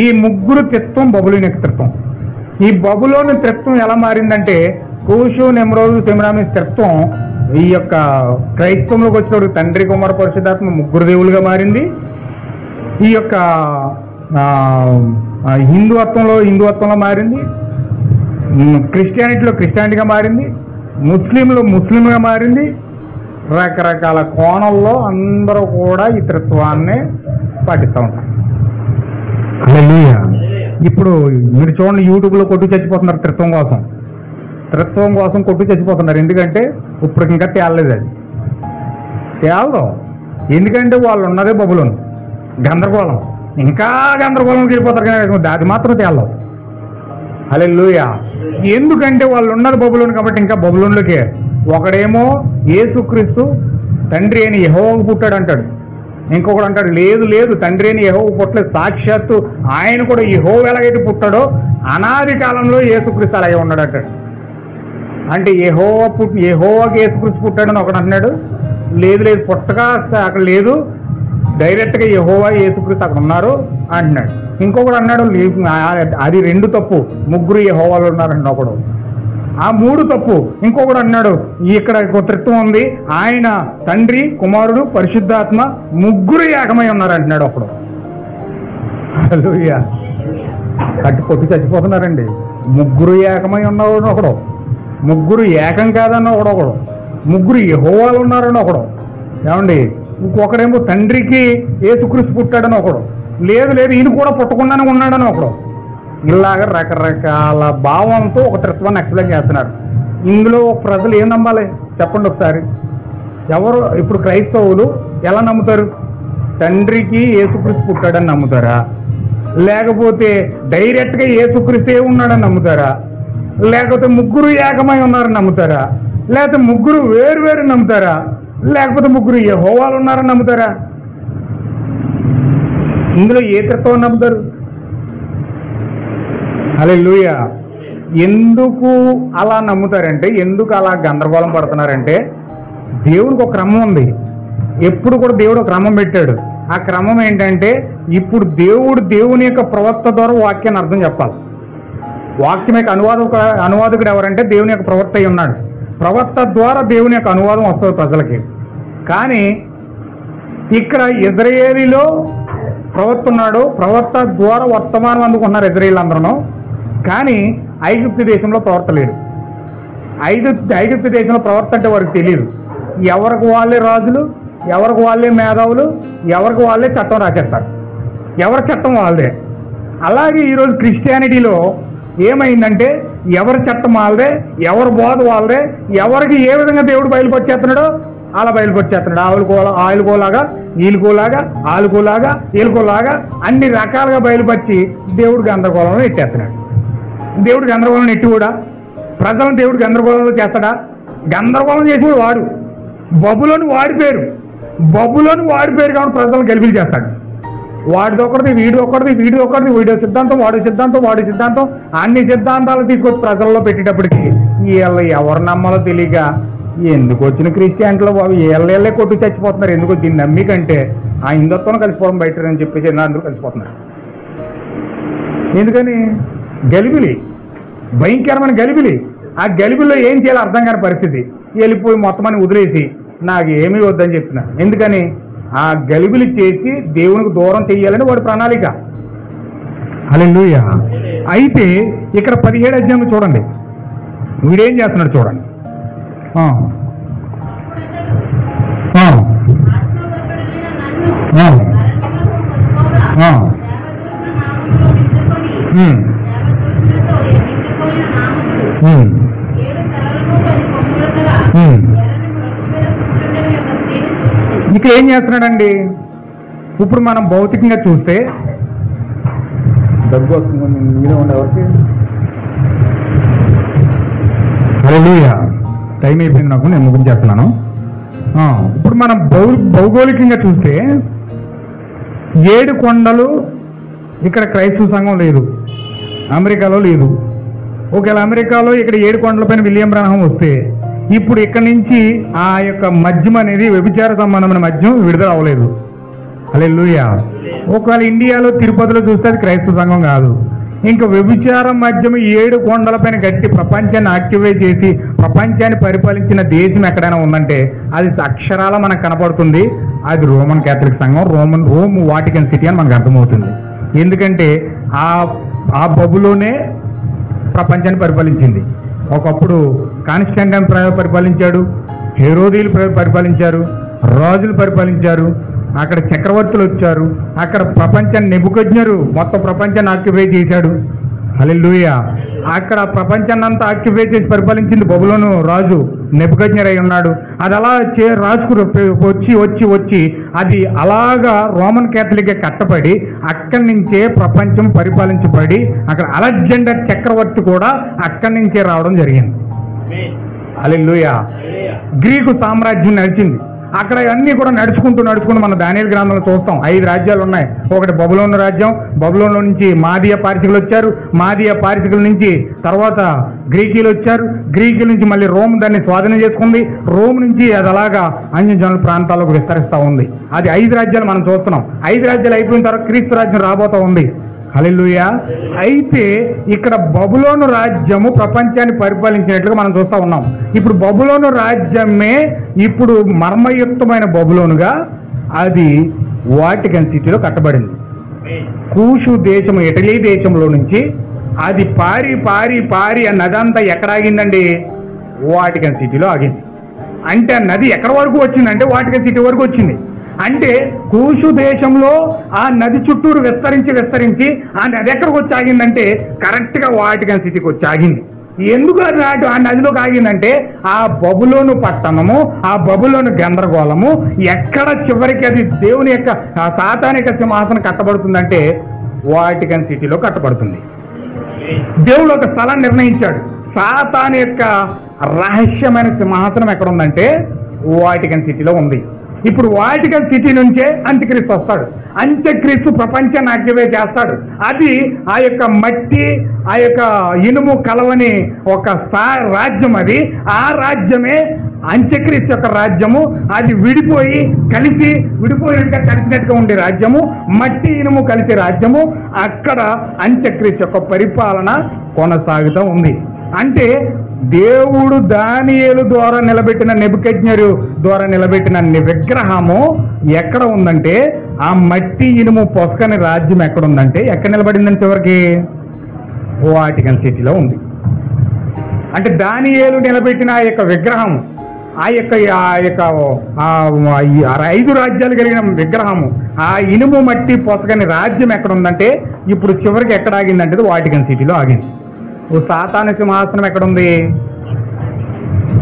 ఈ ముగ్గురు త్రిత్వం బబులోని యొక్క త్రిత్వం. ఈ బబులోని త్రిత్వం ఎలా మారిందంటే, కూషు, నిమ్రోదు, సెమిరామిస్ త్రిత్వం ఈ యొక్క క్రైస్తవంలోకి వచ్చినప్పుడు తండ్రి, కుమార, పరిశుద్ధాత్మ ముగ్గురు దేవులుగా మారింది. ఈ యొక్క హిందుత్వంలో మారింది, క్రిస్టియానిటీగా మారింది, ముస్లింగా మారింది. రకరకాల కోణంలో అందరూ కూడా ఈ త్రిత్వాన్ని పాటిస్తూ ఉంటారు. ఇప్పుడు మీరు చూడండి, యూట్యూబ్లో కొట్టు చచ్చిపోతున్నారు త్రిత్వం కోసం కొట్టు చచ్చిపోతున్నారు. ఎందుకంటే ఇప్పుడు ఇంకా తేలలేదు, అది తేలదు. ఎందుకంటే వాళ్ళు ఉన్నదే బబులోను, గందరగోళం, ఇంకా గందరగోళంకి వెళ్ళిపోతారు, కానీ అది మాత్రం తేలదు. హల్లెలూయా. ఎందుకంటే వాళ్ళు ఉన్నది బబులోను కాబట్టి ఇంకా బబులోన్లోకే. ఒకడేమో యేసుక్రీస్తు తండ్రి అయిన యెహోవాకు పుట్టాడు అంటాడు, ఇంకొకడు అంటాడు లేదు తండ్రి అయిన యెహోవాకు పుట్టలేదు, సాక్షాత్తు ఆయన కూడా యెహోవా ఎలాగైతే పుట్టాడో అనాది కాలంలో యేసుక్రీస్తు అలాగే ఉన్నాడు అంటాడు. అంటే యెహోవాకి యేసుక్రీస్తు పుట్టాడని ఒకడు అంటున్నాడు. లేదు పుట్టగా అక్కడ లేదు, డైరెక్ట్గా యెహోవా యేసుక్రీస్తు అక్కడ ఉన్నారు అంటున్నాడు. ఇంకొకడు అన్నాడు అది 2 తప్పు, 3 యెహోవాలు ఉన్నారండి ఒకడు. ఆ 3 తప్పు. ఇంకొకడు అన్నాడు ఇక్కడ ఒక త్రిత్వం ఉంది, ఆయన తండ్రి, కుమారుడు, పరిశుద్ధాత్మ 3 ఏకమై ఉన్నారు అంటున్నాడు ఒకడు. హల్లెలూయా. కట్టి కొట్టి చచ్చిపోతున్నారండి. 3 ఏకమై ఉన్నవాడు ఒకడు, 3 ఏకం కాదన్న ఒకడు, 3 యెహోవాలు ఉన్నారని ఒకడు. ఏమండి, ఇంకొకడేమో తండ్రికి యేసుక్రీస్తు పుట్టాడని ఒకడు, లేదు ఈయన కూడా పుట్టకుండానే ఉన్నాడని ఒకడు. ఇలాగ రకరకాల భావంతో ఒక త్రిత్వాన్ని ఎక్స్ప్లెయిన్ చేస్తున్నారు. ఇందులో ప్రజలు ఏం నమ్మాలి చెప్పండి ఒకసారి. ఎవరు ఇప్పుడు క్రైస్తవులు ఎలా నమ్ముతారు? తండ్రికి యేసుక్రీస్తు పుట్టాడని నమ్ముతారా, లేకపోతే డైరెక్ట్గా యేసుక్రీస్తే ఉన్నాడని నమ్ముతారా, లేకపోతే 3 ఏకమై ఉన్నారని నమ్ముతారా, లేకపోతే 3 వేరు నమ్ముతారా, లేకపోతే 3 యెహోవాలు ఉన్నారని నమ్ముతారా? ఇందులో ఏ త్రిత్వం నమ్ముతారు? హల్లెలూయా. ఎందుకు అలా నమ్ముతారంటే, ఎందుకు అలా గందరగోళం పడుతున్నారంటే, దేవునికి ఒక క్రమం ఉంది. ఎప్పుడు కూడా దేవుడు ఒక క్రమం పెట్టాడు. ఆ క్రమం ఏంటంటే, ఇప్పుడు దేవుని యొక్క ప్రవక్త ద్వారా వాక్యాన్ని అర్థం చెప్పాలి. వాక్యం యొక్క అనువాదకుడు ఎవరంటే దేవుని యొక్క ప్రవక్త అయి ఉన్నాడు. ప్రవక్త ద్వారా దేవుని యొక్క అనువాదం వస్తుంది ప్రజలకి. కానీ ఇక్కడ ఇజ్రాయేలీలో ప్రవక్త ఉన్నాడు, ప్రవక్త ద్వారా వర్తమానం అందుకుంటున్నారు ఇజ్రాయేల్ అందరూ. కానీ ఐగుప్తు దేశంలో ప్రవక్త లేడు. ఐగుప్తు దేశంలో ప్రవక్త అంటే వారికి తెలియదు. ఎవరికి వాళ్ళే రాజులు, ఎవరికి వాళ్ళే మేధావులు, ఎవరికి వాళ్ళే చట్టం రాసేస్తారు, ఎవరి చట్టం వాళ్ళదే. అలాగే ఈరోజు క్రిస్టియానిటీలో ఏమైందంటే ఎవరి చట్టం వాళ్ళదే, ఎవరి బోధ వాళ్ళదే, ఎవరికి ఏ విధంగా దేవుడు బయలుపరిచేస్తున్నాడో అలా బయలుపరిచేస్తున్నాడు. ఆయిలుకోలాగా వీలుకోలాగా, ఆలుకోలాగా వీలుకోలాగా అన్ని రకాలుగా బయలుపరిచి దేవుడు గందరగోళంలో ఎట్టేస్తున్నాడు. దేవుడు గందరగోళం ఎట్టి కూడా ప్రజలను దేవుడు గందరగోళంలో చేస్తాడా? గందరగోళం చేసేవాడు వాడు. బబులోని వాడి పేరు కాబట్టి ప్రజలను గెలిపిలు చేస్తాడు. వాడిదొకటిది వీడి సిద్ధాంతం, వాడి సిద్ధాంతం అన్ని సిద్ధాంతాలు తీసుకొచ్చి ప్రజల్లో పెట్టేటప్పటికి వీళ్ళు ఎవరు నమ్మాలో తెలియక ఎందుకు వచ్చిన క్రిస్టియానిటీలో బాబు వీళ్ళే కొట్టు చచ్చిపోతున్నారు. ఎందుకు దీన్ని నమ్మికంటే ఆ హిందుత్వం కలిసిపోవడం బయట అని చెప్పేసి అందరూ కలిసిపోతున్నారు. ఎందుకని? గలిబిలి, భయంకరమైన గలిబిలి. ఆ గలిబిల్లో ఏం చేయాలో అర్థం కాని పరిస్థితి. వెళ్ళిపోయి మొత్తం అని వదిలేసి నాకు ఏమీ వద్దని చెప్తున్నా. ఎందుకని? ఆ గలిబిలి చేసి దేవునికి దూరం చెయ్యాలని వాడి ప్రణాళిక. హల్లెలూయా. అయితే ఇక్కడ 17 అధ్యాయం చూడండి, వీడేం చేస్తున్నాడు చూడండి. ఇక్కడ ఏం చేస్తున్నాడండి? ఇప్పుడు మనం భౌతికంగా చూస్తే దగ్గు వస్తుంది మీరే ఉండేవరకు. హల్లెలూయా. టైం అయిపోయింది నాకు, నేను ముగించేస్తున్నాను. ఇప్పుడు మనం భౌగోళికంగా చూస్తే 7 కొండలు ఇక్కడ క్రైస్తవ సంఘం లేదు, అమెరికాలో లేదు. ఒకవేళ అమెరికాలో ఇక్కడ 7 కొండలపైన విలియం బ్రహ్మం వస్తే ఇప్పుడు ఇక్కడ నుంచి ఆ యొక్క మద్యం అనేది వ్యభిచార సంబంధమైన మద్యం విడుదల అవ్వలేదు. హల్లెలూయా. ఒకవేళ ఇండియాలో తిరుపతిలో చూస్తే అది క్రైస్తవ సంఘం కాదు. ఇంకా వ్యభిచార మద్యం 7 కొండలపైన గట్టి ప్రపంచాన్ని యాక్టివేట్ చేసి ప్రపంచాన్ని పరిపాలించిన దేశం ఎక్కడైనా ఉందంటే అది అక్షరాల మనకు కనపడుతుంది. అది రోమన్ క్యాథలిక్ సంఘం, రోమ్ వాటికన్ సిటీ అని మనకు అర్థమవుతుంది. ఎందుకంటే ఆ బబులోనే ప్రపంచాన్ని పరిపాలించింది. ఒకప్పుడు కాన్స్టాంటైన్ పరిపాలించాడు, హెరోదీలు పరిపాలించారు, రాజులు పరిపాలించారు, అక్కడ చక్రవర్తులు వచ్చారు, అక్కడ ప్రపంచాన్ని నెబుకద్నెజరు మొత్తం ప్రపంచాన్ని ఆక్యుపై చేశాడు. హల్లెలూయా. అక్కడ ప్రపంచాన్ని అంతా ఆక్యుపై చేసి పరిపాలించింది బబులోను రాజు నెబుకద్నెజరు అయి ఉన్నాడు. అది అలా రాజుకు వచ్చి అది అలాగా రోమన్ క్యాథలిక్గా కట్టబడి అక్కడి నుంచే ప్రపంచం పరిపాలించబడి అక్కడ అలెగ్జాండర్ చక్రవర్తి కూడా అక్కడి నుంచే రావడం జరిగింది. హల్లెలూయా. గ్రీకు సామ్రాజ్యం నడిచింది. అక్కడ అన్నీ కూడా నడుచుకుంటూ మన దానియేలు గ్రంథంలో చూస్తాం. 5 రాజ్యాలు ఉన్నాయి. ఒకటి బబులోను రాజ్యం, బబులోను నుంచి మాదీయ పారసీకులు వచ్చారు, మాదీయ పారసీకుల నుంచి తర్వాత గ్రీకీలు వచ్చారు, గ్రీకుల నుంచి మళ్ళీ రోమ్ దాన్ని స్వాధీనం చేసుకుంది, రోమ్ నుంచి అది అలాగా అన్యజనుల ప్రాంతాలకు విస్తరిస్తూ ఉంది. అది 5 రాజ్యాలు మనం చూస్తున్నాం. 5 రాజ్యాలు అయిపోయిన తర్వాత క్రీస్తు రాజ్యం రాబోతా ఉంది. హల్లెలూయా. అయితే ఇక్కడ బబులోను రాజ్యము ప్రపంచాన్ని పరిపాలించినట్లుగా మనం చూస్తూ ఉన్నాం. ఇప్పుడు బబులోను రాజ్యమే ఇప్పుడు మర్మయుక్తమైన బబులోనుగా అది వాటికన్ సిటీలో కట్టబడింది. కూషు దేశము, ఇటలీ దేశంలో నుంచి అది పారి ఆ నది అంతా ఎక్కడ ఆగిందండి? వాటికన్ సిటీలో ఆగింది. అంటే ఆ నది ఎక్కడి వరకు వచ్చిందంటే వాటికన్ సిటీ వరకు వచ్చింది. అంటే కూషు దేశంలో ఆ నది చుట్టూరు విస్తరించి ఆ నది ఎక్కడికి వచ్చి ఆగిందంటే కరెక్ట్గా వాటికన్ సిటీకి వచ్చి ఆగింది. ఎందుకు అది ఆ నదిలోకి ఆగిందంటే ఆ బబులోను పట్టణము, ఆ బబులోను గందరగోళము ఎక్కడ చివరికి అది దేవుని యొక్క సాతానిక సింహాసనం కట్టబడుతుందంటే వాటికన్ సిటీలో కట్టబడుతుంది. దేవుడు ఒక స్థలాన్ని నిర్ణయించాడు. సాతాను యొక్క రహస్యమైన సింహాసనం ఎక్కడ ఉందంటే వాటికన్ సిటీలో ఉంది. ఇప్పుడు వాటికన్ సిటీ నుంచే అంత్యక్రీస్తు వస్తాడు. అంత్యక్రీస్తు ప్రపంచాన్ని యాక్టివేట్ చేస్తాడు. అది ఆ యొక్క మట్టి, ఆ యొక్క ఇనుము కలవని ఒక రాజ్యం. అది ఆ రాజ్యమే అంత్యక్రీస్తు యొక్క రాజ్యము. అది కలిసినట్టుగా ఉండే రాజ్యము, మట్టి ఇనుము కలిసే రాజ్యము. అక్కడ అంత్యక్రీస్తు యొక్క పరిపాలన కొనసాగుతూ ఉంది. అంటే దేవుడు దానియేలు ద్వారా నిలబెట్టిన, నెబుకద్నెజరు ద్వారా నిలబెట్టిన విగ్రహము ఎక్కడ ఉందంటే ఆ మట్టి ఇనుము పొసకని రాజ్యం ఎక్కడ ఉందంటే ఎక్కడ నిలబడిందని చివరికి వాటికన్ సిటీలో ఉంది. అంటే దానియేలు నిలబెట్టిన ఆ యొక్క విగ్రహం, ఆ యొక్క 5 రాజ్యాలు కలిగిన విగ్రహము, ఆ ఇనుము మట్టి పొసకని రాజ్యం ఎక్కడ ఉందంటే ఇప్పుడు చివరికి ఎక్కడ ఆగిందంటే వాటికన్ సిటీలో ఆగింది. సాతాను సింహాసనం ఎక్కడుంది?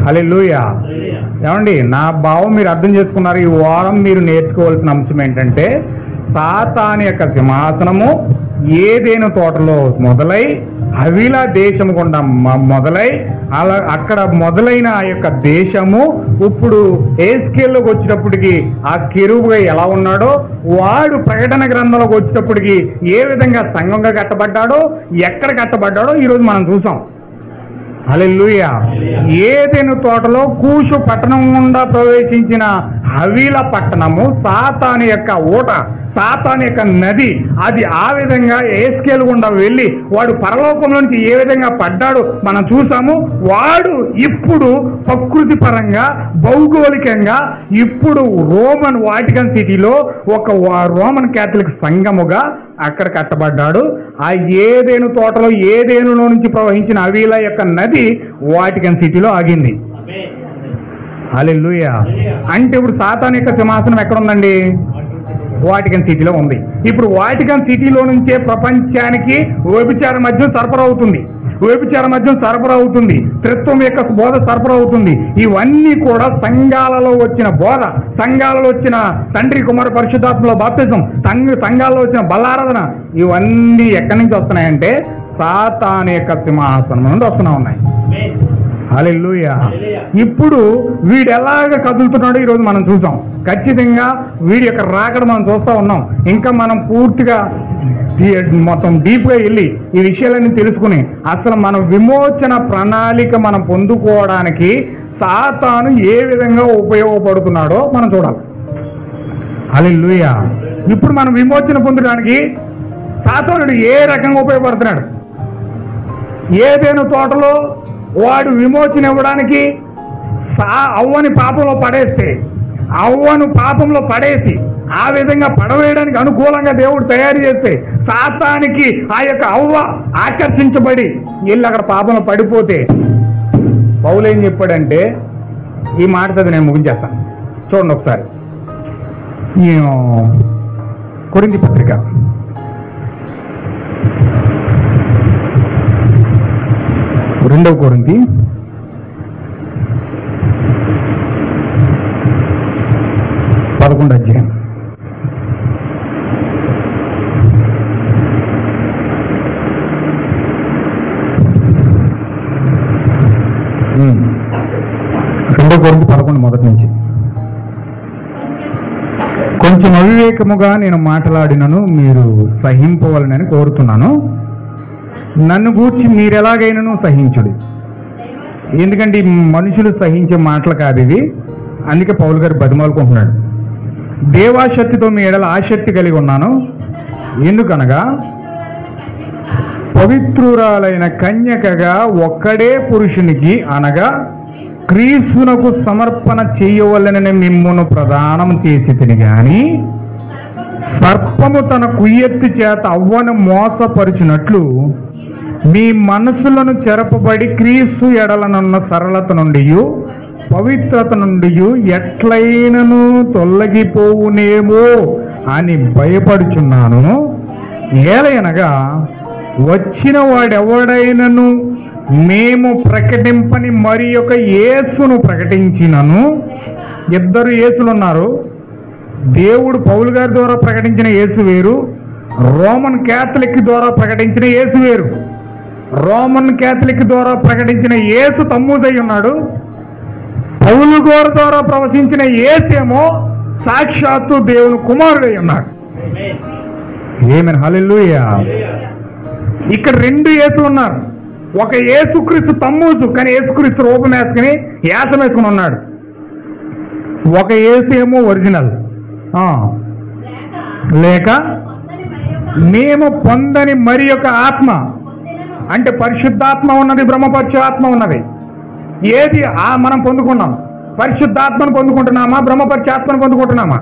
హల్లెలూయా. ఏమండి, నా భావం మీరు అర్థం చేసుకున్నారు. ఈ వారం మీరు నేర్చుకోవాల్సిన అంశం ఏంటంటే సాతాను యొక్క సింహాసనము ఏదేను తోటలో మొదలై హవీలా దేశము గుండా మొదలై అలా అక్కడ మొదలైన ఆ యొక్క దేశము ఇప్పుడు ఎహెజ్కేలులోకి వచ్చేటప్పటికి ఆ కెరూబుగా ఎలా ఉన్నాడో, వాడు ప్రకటన గ్రంథంలోకి వచ్చేటప్పటికి ఏ విధంగా సంఘంగా కట్టబడ్డాడో, ఎక్కడ కట్టబడ్డాడో ఈరోజు మనం చూసాం. హల్లెలూయా. ఏదెను తోటలో కూషు పట్టణం గుండా ప్రవేశించిన హవీలా పట్టణము సాతాను యొక్క ఊట, సాతాను యొక్క నది, అది ఆ విధంగా ఎహెజ్కేలు గుండా వెళ్ళి వాడు పరలోకం నుంచి ఏ విధంగా పడ్డాడో మనం చూసాము. వాడు ఇప్పుడు ప్రకృతి పరంగా, భౌగోళికంగా ఇప్పుడు రోమన్ వాటికన్ సిటీలో ఒక రోమన్ క్యాథలిక్ సంఘముగా అక్కడ కట్టబడ్డాడు. ఆ ఏదేను తోటలో ఏదేనులో నుంచి ప్రవహించిన హవీలా యొక్క నది వాటికన్ సిటీలో ఆగింది. హల్లెలూయా. అంటే ఇప్పుడు సాతాను యొక్క సింహాసనం ఎక్కడ ఉందండి? వాటికన్ సిటీలో ఉంది. ఇప్పుడు వాటికన్ సిటీలో నుంచే ప్రపంచానికి వ్యభిచార మద్యం సరఫరా అవుతుంది, త్రిత్వం యొక్క బోధ సరఫరా అవుతుంది. ఇవన్నీ కూడా సంఘాలలో వచ్చిన బోధ, సంఘాలలో వచ్చిన తండ్రి కుమార పరిశుద్ధాత్మలో బాప్తిజం, సంఘాలలో వచ్చిన బలారాధన, ఇవన్నీ ఎక్కడి నుంచి వస్తున్నాయంటే సాతాను యొక్క సింహాసనం నుండి ఉన్నాయి. హల్లెలూయా. ఇప్పుడు వీడు ఎలాగ కదులుతున్నాడో ఈరోజు మనం చూసాం. ఖచ్చితంగా వీడి యొక్క రాకడ మనం చూస్తూ ఉన్నాం. ఇంకా మనం పూర్తిగా మొత్తం డీప్గా వెళ్ళి ఈ విషయాలన్నీ తెలుసుకుని అసలు మన విమోచన ప్రణాళిక మనం పొందుకోవడానికి సాతాను ఏ విధంగా ఉపయోగపడుతున్నాడో మనం చూడాలి. హల్లెలూయా. ఇప్పుడు మనం విమోచన పొందడానికి సాతానుడు ఏ రకంగా ఉపయోగపడుతున్నాడు? ఏదైనా తోటలో వాడు విమోచన ఇవ్వడానికి అవ్వని పాపంలో పడేసి ఆ విధంగా పడవేయడానికి అనుకూలంగా దేవుడు తయారు చేస్తే సాతానికి ఆ యొక్క అవ్వ ఆకర్షించబడి వీళ్ళు అక్కడ పాపంలో పడిపోతే పౌలు ఏం చెప్పాడంటే, ఈ మాట చదివి నేను ముగించేస్తాను, చూడండి ఒకసారి. కొరింథీ పత్రిక 2వ కొరింథీ 11వ అధ్యాయం. రెండవ కొరింథీ 11 మొదటి నుంచి. కొంచెం అవివేకముగా నేను మాట్లాడినను మీరు సహింపవాలని కోరుతున్నాను. నన్ను గూర్చి మీరు ఎలాగైనాను సహించుడి. ఎందుకంటే ఈ మనుషులు సహించే మాటలు కాదు ఇవి. అందుకే పౌలు గారు బతిమాలుకుంటున్నాడు. దేవాశక్తితో మీ ఎడల ఆసక్తి కలిగి ఉన్నాను. ఎందుకనగా పవిత్రురాలైన కన్యకగా ఒక్కడే పురుషునికి అనగా క్రీస్తునకు సమర్పణ చేయవలనని మిమ్మును ప్రదానం చేసి తిని గాని సర్పము తన కుయ్యెత్తి చేత అవ్వను మోసపరిచినట్లు మీ మనసులను చెరపబడి క్రీస్తు ఎడలనున్న సరళత నుండి పవిత్రత నుండి ఎట్లయినను తొలగిపోవునేమో అని భయపడుచున్నాను. ఏలయనగా వచ్చిన వాడెవడైనను మేము ప్రకటింపని మరి ఒక యేసును ప్రకటించినను. ఇద్దరు యేసులున్నారు. దేవుడు పౌలు గారి ద్వారా ప్రకటించిన యేసు వేరు, రోమన్ క్యాథలిక్ ద్వారా ప్రకటించిన యేసు వేరు. రోమన్ క్యాథలిక్ ద్వారా ప్రకటించిన యేసు తమ్మూదై ఉన్నాడు. పౌలు గారి ద్వారా ప్రవచించిన యేసేమో సాక్షాత్తు దేవుని కుమారుడై ఉన్నాడు. ఆమేన్, హల్లెలూయా. ఇక్కడ రెండు యేసులు ఉన్నారు. ఒక యేసుక్రీస్తు తమ్మూజు, కానీ యేసుక్రీస్తు రూపం వేసుకుని యాసం వేసుకుని ఉన్నాడు. ఒక యేసు ఏమో ఒరిజినల్. లేక మేము పొందని మరి యొక్క ఆత్మ, అంటే పరిశుద్ధాత్మ ఉన్నది, బ్రహ్మపరచు ఆత్మ ఉన్నది. ఏది మనం పొందుకున్నాం? పరిశుద్ధాత్మను పొందుకుంటున్నామా, బ్రహ్మపరచు ఆత్మను పొందుకుంటున్నామా?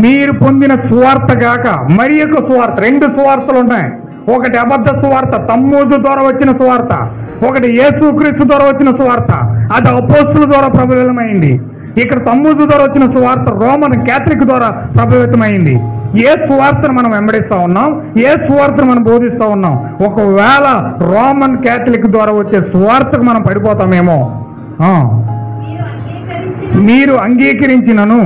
మీరు పొందిన సువార్త గాక మరి యొక్క సువార్త. రెండు సువార్తలు ఉన్నాయి. ఒకటి అబద్ధ సువార్త, తమ్మూజు ద్వారా వచ్చిన సువార్త. ఒకటి యేసుక్రీస్తు ద్వారా వచ్చిన సువార్త. అది అపోస్తుల ద్వారా ప్రభావితమైంది. ఇక్కడ తమ్మూజు ద్వారా వచ్చిన సువార్త రోమన్ క్యాథలిక్ ద్వారా ప్రభావితమైంది. ఏ సువార్తను మనం వెంబడిస్తా ఉన్నాం, ఏ సువార్తను మనం బోధిస్తా ఉన్నాం? ఒకవేళ రోమన్ క్యాథలిక్ ద్వారా వచ్చే సువార్తకు మనం పడిపోతామేమో. మీరు అంగీకరించినను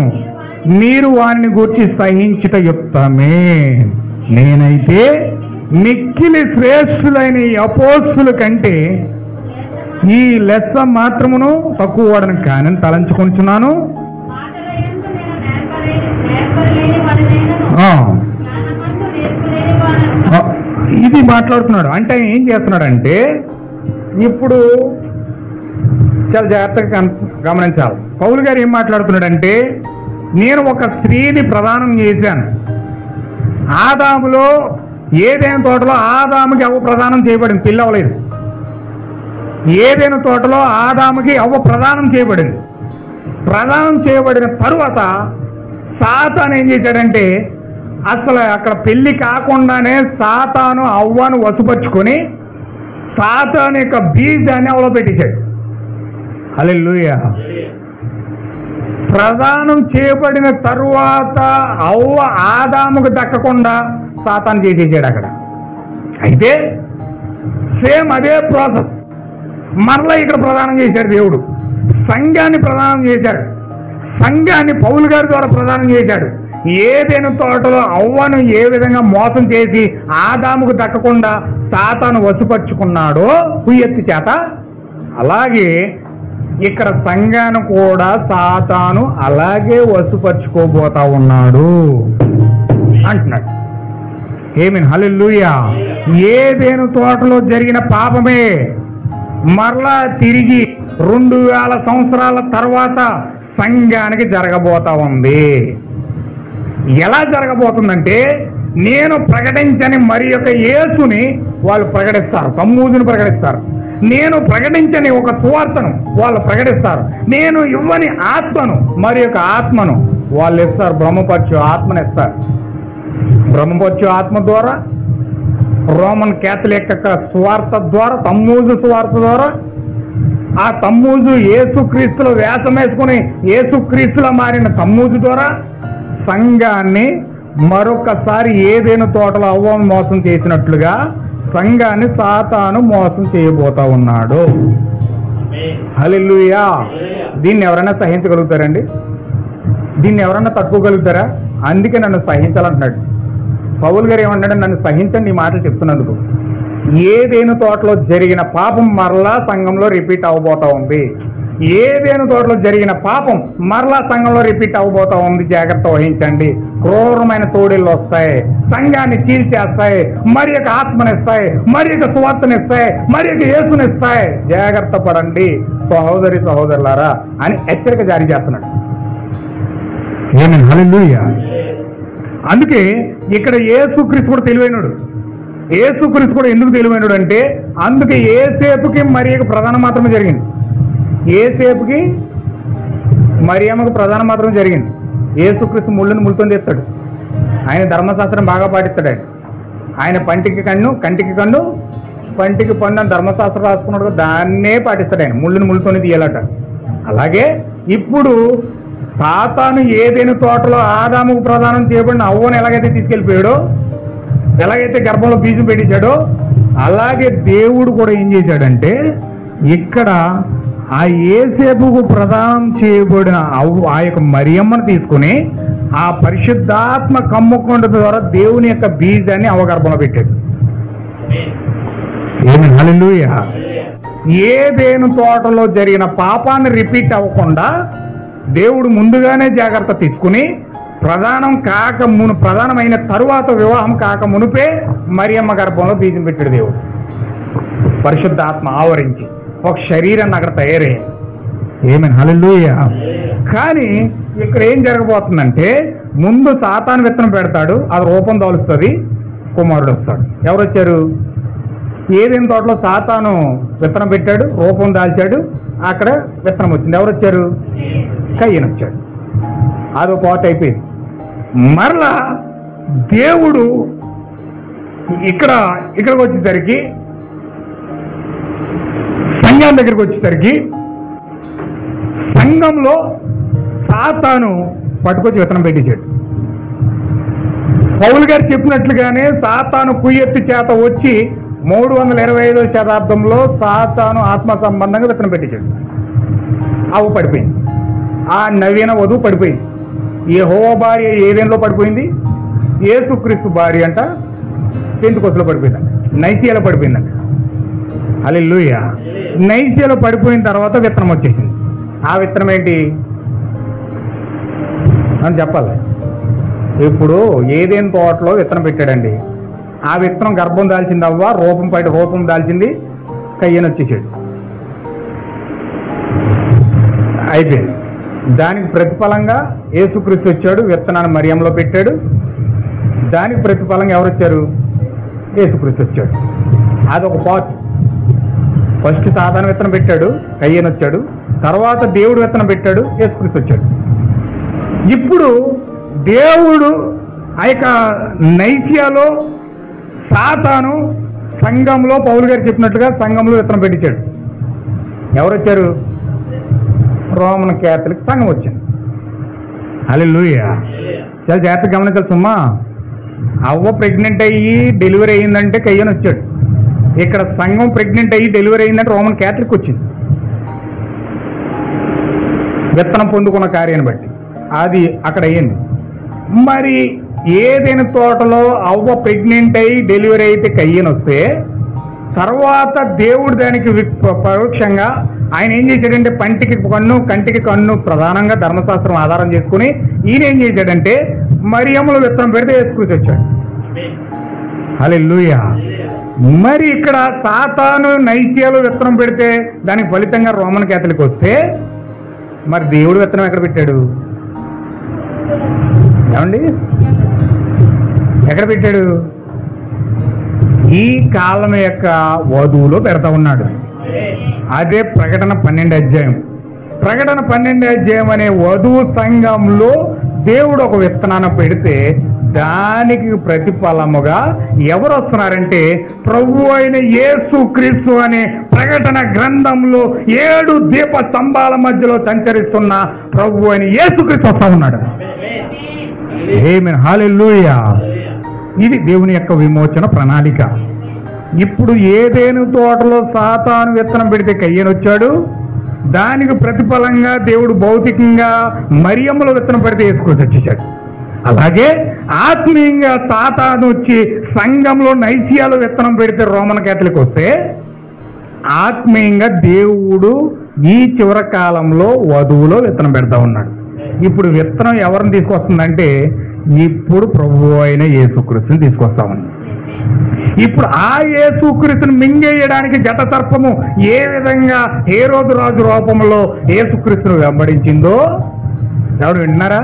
మీరు వారిని గూర్చి సహించుట యుక్తమే. నేనైతే మిక్కిలి శ్రేష్ఠులైన ఈ అపోస్తుల కంటే ఈ లెస్స మాత్రమును తక్కువ వాడను కానీ తలంచుకుంటున్నాను. ఇది మాట్లాడుతున్నాడు. అంటే ఏం చేస్తున్నాడంటే, ఇప్పుడు చాలా జాగ్రత్తగా గమనించాలి. పౌలు గారు ఏం మాట్లాడుతున్నాడంటే, నేను ఒక స్త్రీని ప్రదానం చేశాను. ఆదాములో ఏదైనా తోటలో ఆదాముకి అవ్వ ప్రదానం చేయబడింది, పిల్ల అవ్వలేదు. ఏదైనా తోటలో ఆదాముకి అవ్వ ప్రదానం చేయబడింది. ప్రదానం చేయబడిన తరువాత సాతాను ఏం చేశాడంటే, అసలు అక్కడ పెళ్లి కాకుండానే సాతాను అవ్వను వసుపరుచుకొని సాతాను యొక్క బీజాన్ని అవ్వలో పెట్టేశాడు. హల్లెలూయా. ప్రదానం చేయబడిన తరువాత అవ్వ ఆదాముకు దక్కకుండా సాతాను చేసేసాడు అక్కడ. అయితే సేమ్ అదే ప్రాసెస్ మరలా ఇక్కడ ప్రదానం చేశాడు దేవుడు. సంఘాన్ని ప్రదానం చేశాడు. సంఘాన్ని పౌలు గారి ద్వారా ప్రదానం చేశాడు. ఏదైనా తోటలో అవ్వను ఏ విధంగా మోసం చేసి ఆదాముకు దక్కకుండా సాతాను వసుపరుచుకున్నాడో కుయ్యెత్తి చేత, అలాగే ఇక్కడ సంఘాన్ని కూడా సాతాను అలాగే వసుపరుచుకోబోతా ఉన్నాడు అంటున్నాడు. ఆమేన్, హల్లెలూయా. ఏదైనా తోటలో జరిగిన పాపమే మరలా తిరిగి 2000 సంవత్సరాల తర్వాత సంఘానికి జరగబోతా ఉంది. ఎలా జరగబోతుందంటే, నేను ప్రకటించని మరి యొక్క యేసుని వాళ్ళు ప్రకటిస్తారు, తమ్మూజుని ప్రకటిస్తారు. నేను ప్రకటించని ఒక సువార్తను వాళ్ళు ప్రకటిస్తారు. నేను ఇవ్వని ఆత్మను మరి యొక్క ఆత్మను వాళ్ళు ఇస్తారు, బ్రహ్మపరచు ఆత్మను ఇస్తారు. బ్రహ్మపరచు ఆత్మ ద్వారా, రోమన్ క్యాథలిక్ యొక్క సువార్త ద్వారా, తమ్మూజు సువార్త ద్వారా, ఆ తమ్మూజు యేసుక్రీస్తులో వేషం వేసుకుని యేసుక్రీస్తులో మారిన తమ్మూజు ద్వారా సంఘాన్ని మరొకసారి ఏదైనా తోటలో అవ్వను మోసం చేసినట్లుగా సంఘాన్ని సాతాను మోసం చేయబోతా ఉన్నాడు. హల్లెలూయా. దీన్ని ఎవరైనా సహించగలుగుతారండి? దీన్ని ఎవరైనా తట్టుకోగలుగుతారా? అందుకే నన్ను సహించాలంటున్నాడు పౌలు గారు. ఏమంటాడు? నన్ను సహించండి ఈ మాటలు చెప్తున్నందుకు. ఏదైనా తోటలో జరిగిన పాపం మరలా సంఘంలో రిపీట్ అవ్వబోతా ఉంది. ఏదేను తోటలో జరిగిన పాపం మరలా సంఘంలో రిపీట్ అవబోతా ఉంది. జాగ్రత్త వహించండి. క్రూరమైన తోడిళ్ళు వస్తాయి, సంఘాన్ని చీల్చేస్తాయి, మరి యొక్క ఆత్మనిస్తాయి, మరి యొక్క సువార్తనిస్తాయి, మరి యొక్క యేసునిస్తాయి. జాగ్రత్త పడండి సహోదరి సహోదరులారా అని హెచ్చరిక జారీ చేస్తున్నాడు. హల్లెలూయా. అందుకే ఇక్కడ యేసుక్రీస్తు కూడా తెలివైనడు. యేసుక్రీస్తు కూడా ఎందుకు తెలివైనడు అంటే అందుకే యేసేపుకి మరియకు ప్రధానం మాత్రమే జరిగింది. యేసేపుకి మరియమ్మకు ప్రధానం మాత్రమే జరిగింది. యేసుక్రీస్తు ముళ్ళుతో తెస్తాడు. ఆయన ధర్మశాస్త్రం బాగా పాటిస్తాడు. ఆయన పంటికి కన్ను, కంటికి కన్ను, పంటికి పన్ను అని ధర్మశాస్త్రం రాసుకున్నాడు. దాన్నే పాటిస్తాడు. ఆయన ముళ్ళుతోనే తీయాలట. అలాగే ఇప్పుడు సాతాను ఏదైనా తోటలో ఆదాముకు ప్రదానం చేయబడిన అవ్వను ఎలాగైతే తీసుకెళ్ళిపోయాడో, ఎలాగైతే గర్భంలో బీజం పెట్టించాడో, అలాగే దేవుడు కూడా ఏం చేశాడంటే ఇక్కడ ఆ యేసేపుకు ప్రదానం చేయబడిన ఆ యొక్క మరియమ్మను తీసుకుని ఆ పరిశుద్ధాత్మ కమ్ముకొండ ద్వారా దేవుని యొక్క బీజాన్ని అవగర్భంలో పెట్టాడు. హల్లెలూయా. ఏదేను తోటలో జరిగిన పాపాన్ని రిపీట్ అవ్వకుండా దేవుడు ముందుగానే జాగ్రత్త తీసుకుని ప్రధానమైన తరువాత వివాహం కాక మునిపే మరియమ్మ గర్భంలో బీజం పెట్టాడు దేవుడు. పరిశుద్ధాత్మ ఆవరించి ఒక శరీరాన్ని అక్కడ తయారయ్యింది. హల్లెలూయా. కానీ ఇక్కడ ఏం జరగబోతుందంటే ముందు సాతాను విత్తనం పెడతాడు, అది రూపం దాలుస్తుంది, కుమారుడు వస్తాడు. ఎవరు వచ్చారు? ఏదేని తోటలో సాతాను విత్తనం పెట్టాడు, రూపం దాల్చాడు, అక్కడ విత్తనం వచ్చింది. ఎవరు వచ్చారు? కయ్యను వచ్చాడు. అదో పాట అయిపోయింది. మరలా దేవుడు ఇక్కడికి వచ్చేసరికి, సంఘం దగ్గరికి వచ్చేసరికి సంఘంలో సాతాను పట్టుకొచ్చి విత్తనం పెట్టించాడు. పౌలు గారు చెప్పినట్లుగానే సాతాను కుయ్యెత్తి చేత వచ్చి 325వ శతాబ్దంలో సాతాను ఆత్మ సంబంధంగా విత్తనం పెట్టించాడు. అవు పడిపోయింది. ఆ నవీన వధువు పడిపోయింది. యెహోవా భార్య ఏదైనాలో పడిపోయింది. యేసుక్రీస్తు భార్య అంట పెంతెకొస్తలో పడిపోయిందంట, నైసియాలో పడిపోయిందంట. హల్లెలూయా. నైసియాలో పడిపోయిన తర్వాత విత్తనం వచ్చేసింది. ఆ విత్తనం ఏంటి అని చెప్పాలి. ఇప్పుడు ఏదేని తోటలో విత్తనం పెట్టాడండి. ఆ విత్తనం గర్భం దాల్చింది అవ్వ, రూపం దాల్చింది కయ్యను వచ్చేసాడు. అయిపోయింది. దానికి ప్రతిఫలంగా యేసుక్రీస్తు వచ్చాడు, విత్తనాన్ని మరియంలో పెట్టాడు. దానికి ప్రతిఫలంగా ఎవరు వచ్చారు? యేసుక్రీస్తు వచ్చాడు. అదొక పార్ట్. ఫస్ట్ సాధారణ విత్తనం పెట్టాడు, కయ్యను వచ్చాడు. తర్వాత దేవుడు విత్తనం పెట్టాడు, యేసుక్రీస్తు వచ్చాడు. ఇప్పుడు దేవుడు ఆ యొక్క నైసియాలో సాతాను సంఘంలో పౌలు గారు చెప్పినట్లుగా సంఘంలో విత్తనం పెట్టించాడు. ఎవరు వచ్చారు? రోమన్ క్యాథలిక్ సంఘం వచ్చింది. హల్లెలూయా. చాలా జాగ్రత్తగా గమనించాలి సుమ్మా. అవ్వ ప్రెగ్నెంట్ అయ్యి డెలివరీ అయ్యిందంటే కయ్యను వచ్చాడు. ఇక్కడ సంఘం ప్రెగ్నెంట్ అయ్యి డెలివరీ అయ్యిందంటే రోమన్ క్యాథలిక్ వచ్చింది. విత్తనం పొందుకున్న కార్యాన్ని బట్టి అది అక్కడ అయ్యింది. మరి ఏదైనా తోటలో అవ్వ ప్రెగ్నెంట్ అయ్యి డెలివరీ అయితే కయ్యను వస్తే తర్వాత దేవుడు దానికి పరోక్షంగా ఆయన ఏం చేశాడంటే పంటికి కన్ను, కంటికి కన్ను ప్రధానంగా ధర్మశాస్త్రం ఆధారం చేసుకుని ఈయన ఏం చేశాడంటే మరియమ్మలో విత్తనం పెడితే యేసుక్రీస్తు వచ్చాడు. హల్లెలూయా. మరి ఇక్కడ సాతాను నైసియాలో విత్తనం పెడితే దానికి ఫలితంగా రోమన్ క్యాథలిక్ వస్తే మరి దేవుడు విత్తనం ఎక్కడ పెట్టాడు? ఏమండి ఎక్కడ పెట్టాడు? ఈ కాలం యొక్క వధువులో పెడతా ఉన్నాడు. అదే ప్రకటన 12వ అధ్యాయం. ప్రకటన 12వ అధ్యాయం అనే వధువు సంఘంలో దేవుడు ఒక విత్తనాన్ని పెడితే దానికి ప్రతిఫలముగా ఎవరు వస్తున్నారంటే ప్రభు అయిన యేసుక్రీస్తు అనే ప్రకటన గ్రంథంలో 7 దీప స్తంభాల మధ్యలో సంచరిస్తున్న ప్రభు అయిన యేసుక్రీస్తు వస్తా ఉన్నాడు. ఆమేన్. హల్లెలూయా. ఇది దేవుని యొక్క విమోచన ప్రణాళిక. ఇప్పుడు ఏదేను తోటలో సాతాను విత్తనం పెడితే కయ్యను వచ్చాడు. దానికి ప్రతిఫలంగా దేవుడు భౌతికంగా మరియమ్మలో విత్తనం పెడితే యేసుక్రీస్తు వచ్చేసాడు. అలాగే ఆత్మీయంగా సాతాను వచ్చి సంఘంలో నైసియాలో విత్తనం పెడితే రోమన్ క్యాథలిక్ వస్తే ఆత్మీయంగా దేవుడు ఈ చివరి కాలంలో వధువులో విత్తనం పెడతా ఉన్నాడు. ఇప్పుడు విత్తనం ఎవరిని తీసుకొస్తుందంటే ఇప్పుడు ప్రభు అయిన యేసుక్రీస్తుని తీసుకొస్తా ఉంది. ఇప్పుడు ఆ యేసుక్రీస్తుని మింగేయడానికి జట సర్పము ఏ విధంగా హేరోదు రాజు రూపంలో యేసుక్రీస్తును వెంబడించిందో ఎవరు విన్నారా?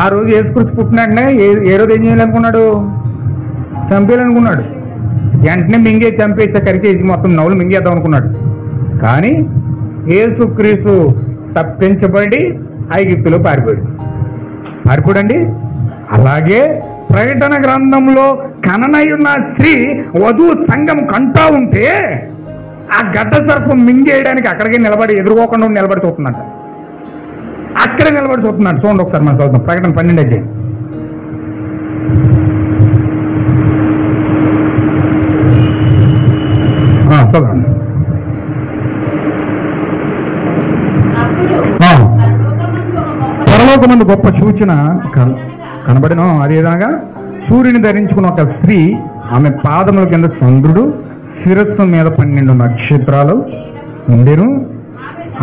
ఆ రోజు యేసుక్రీస్తు పుట్టినట్టునే ఏ రోజు ఏం చేయాలనుకున్నాడు? చంపేయాలనుకున్నాడు. వెంటనే మింగే చంపేస్తే కరిచేసి మొత్తం నవ్వులు మింగేద్దాం అనుకున్నాడు. కానీ యేసుక్రీస్తు తప్పించబడి ఐగుప్తులో పారిపోడండి. అలాగే ప్రకటన గ్రంథంలో కననయున్న స్త్రీ వధువు సంఘం కంటా ఉంటే ఆ గడ్డ సర్పం మింగేయడానికి అక్కడికి నిలబడి ఎదురుకోకుండా నిలబడి చూస్తున్నాడు. అక్కడే నిలబడి చూస్తున్నాడు. చూడండి ఒకసారి మనం చదువుతాం. ప్రకటన 12 అధ్యాయం. చదవండి. పరలోకమందు గొప్ప సూచన కనబడిన అదేదనగా సూర్యుని ధరించుకున్న ఒక స్త్రీ, ఆమె పాదముల కింద చంద్రుడు, శిరస్సు మీద 12 నక్షత్రాలు ఉండెను.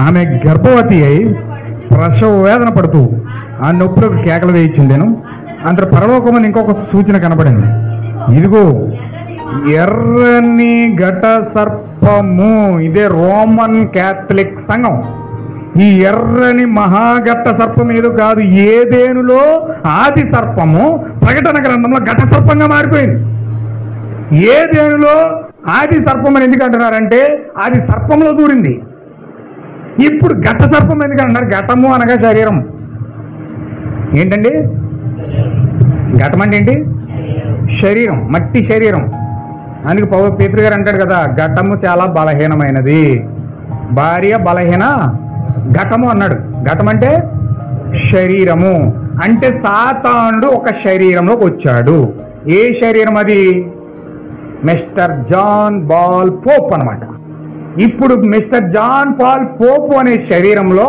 ఆమె గర్భవతి అయి ప్రసవ వేదన పడుతూ ఆ నొప్పులకు కేకలు వేయించిండెను. అంత పరలోకమని ఇంకొక సూచన కనబడింది. ఇదిగో ఎర్రని ఘట సర్పము. ఇదే రోమన్ క్యాథలిక్ సంఘం. ఈ ఎర్రని మహాఘట్ట సర్పం ఏదో కాదు, ఏదేనులో ఆది సర్పము ప్రకటన గ్రంథంలో ఘట సర్పంగా మారిపోయింది. ఏదేనులో ఆది సర్పం అని ఎందుకు అంటున్నారంటే అది సర్పంలో దూరింది. ఇప్పుడు ఘట సర్పం ఎందుకు అంటున్నారు? ఘటము అనగా శరీరం. ఏంటండి ఘటం అంటే ఏంటి? శరీరం, మట్టి శరీరం. అందుకే పేతురు గారు అంటాడు కదా, ఘటము చాలా బలహీనమైనది, భార్య బలహీన ఘటము అన్నాడు. ఘటం అంటే శరీరము. అంటే సాతానుడు ఒక శరీరంలోకి వచ్చాడు. ఏ శరీరం అది? మిస్టర్ జాన్ పాల్ పోప్ అన్నమాట. ఇప్పుడు మిస్టర్ జాన్ పాల్ పోప్ అనే శరీరంలో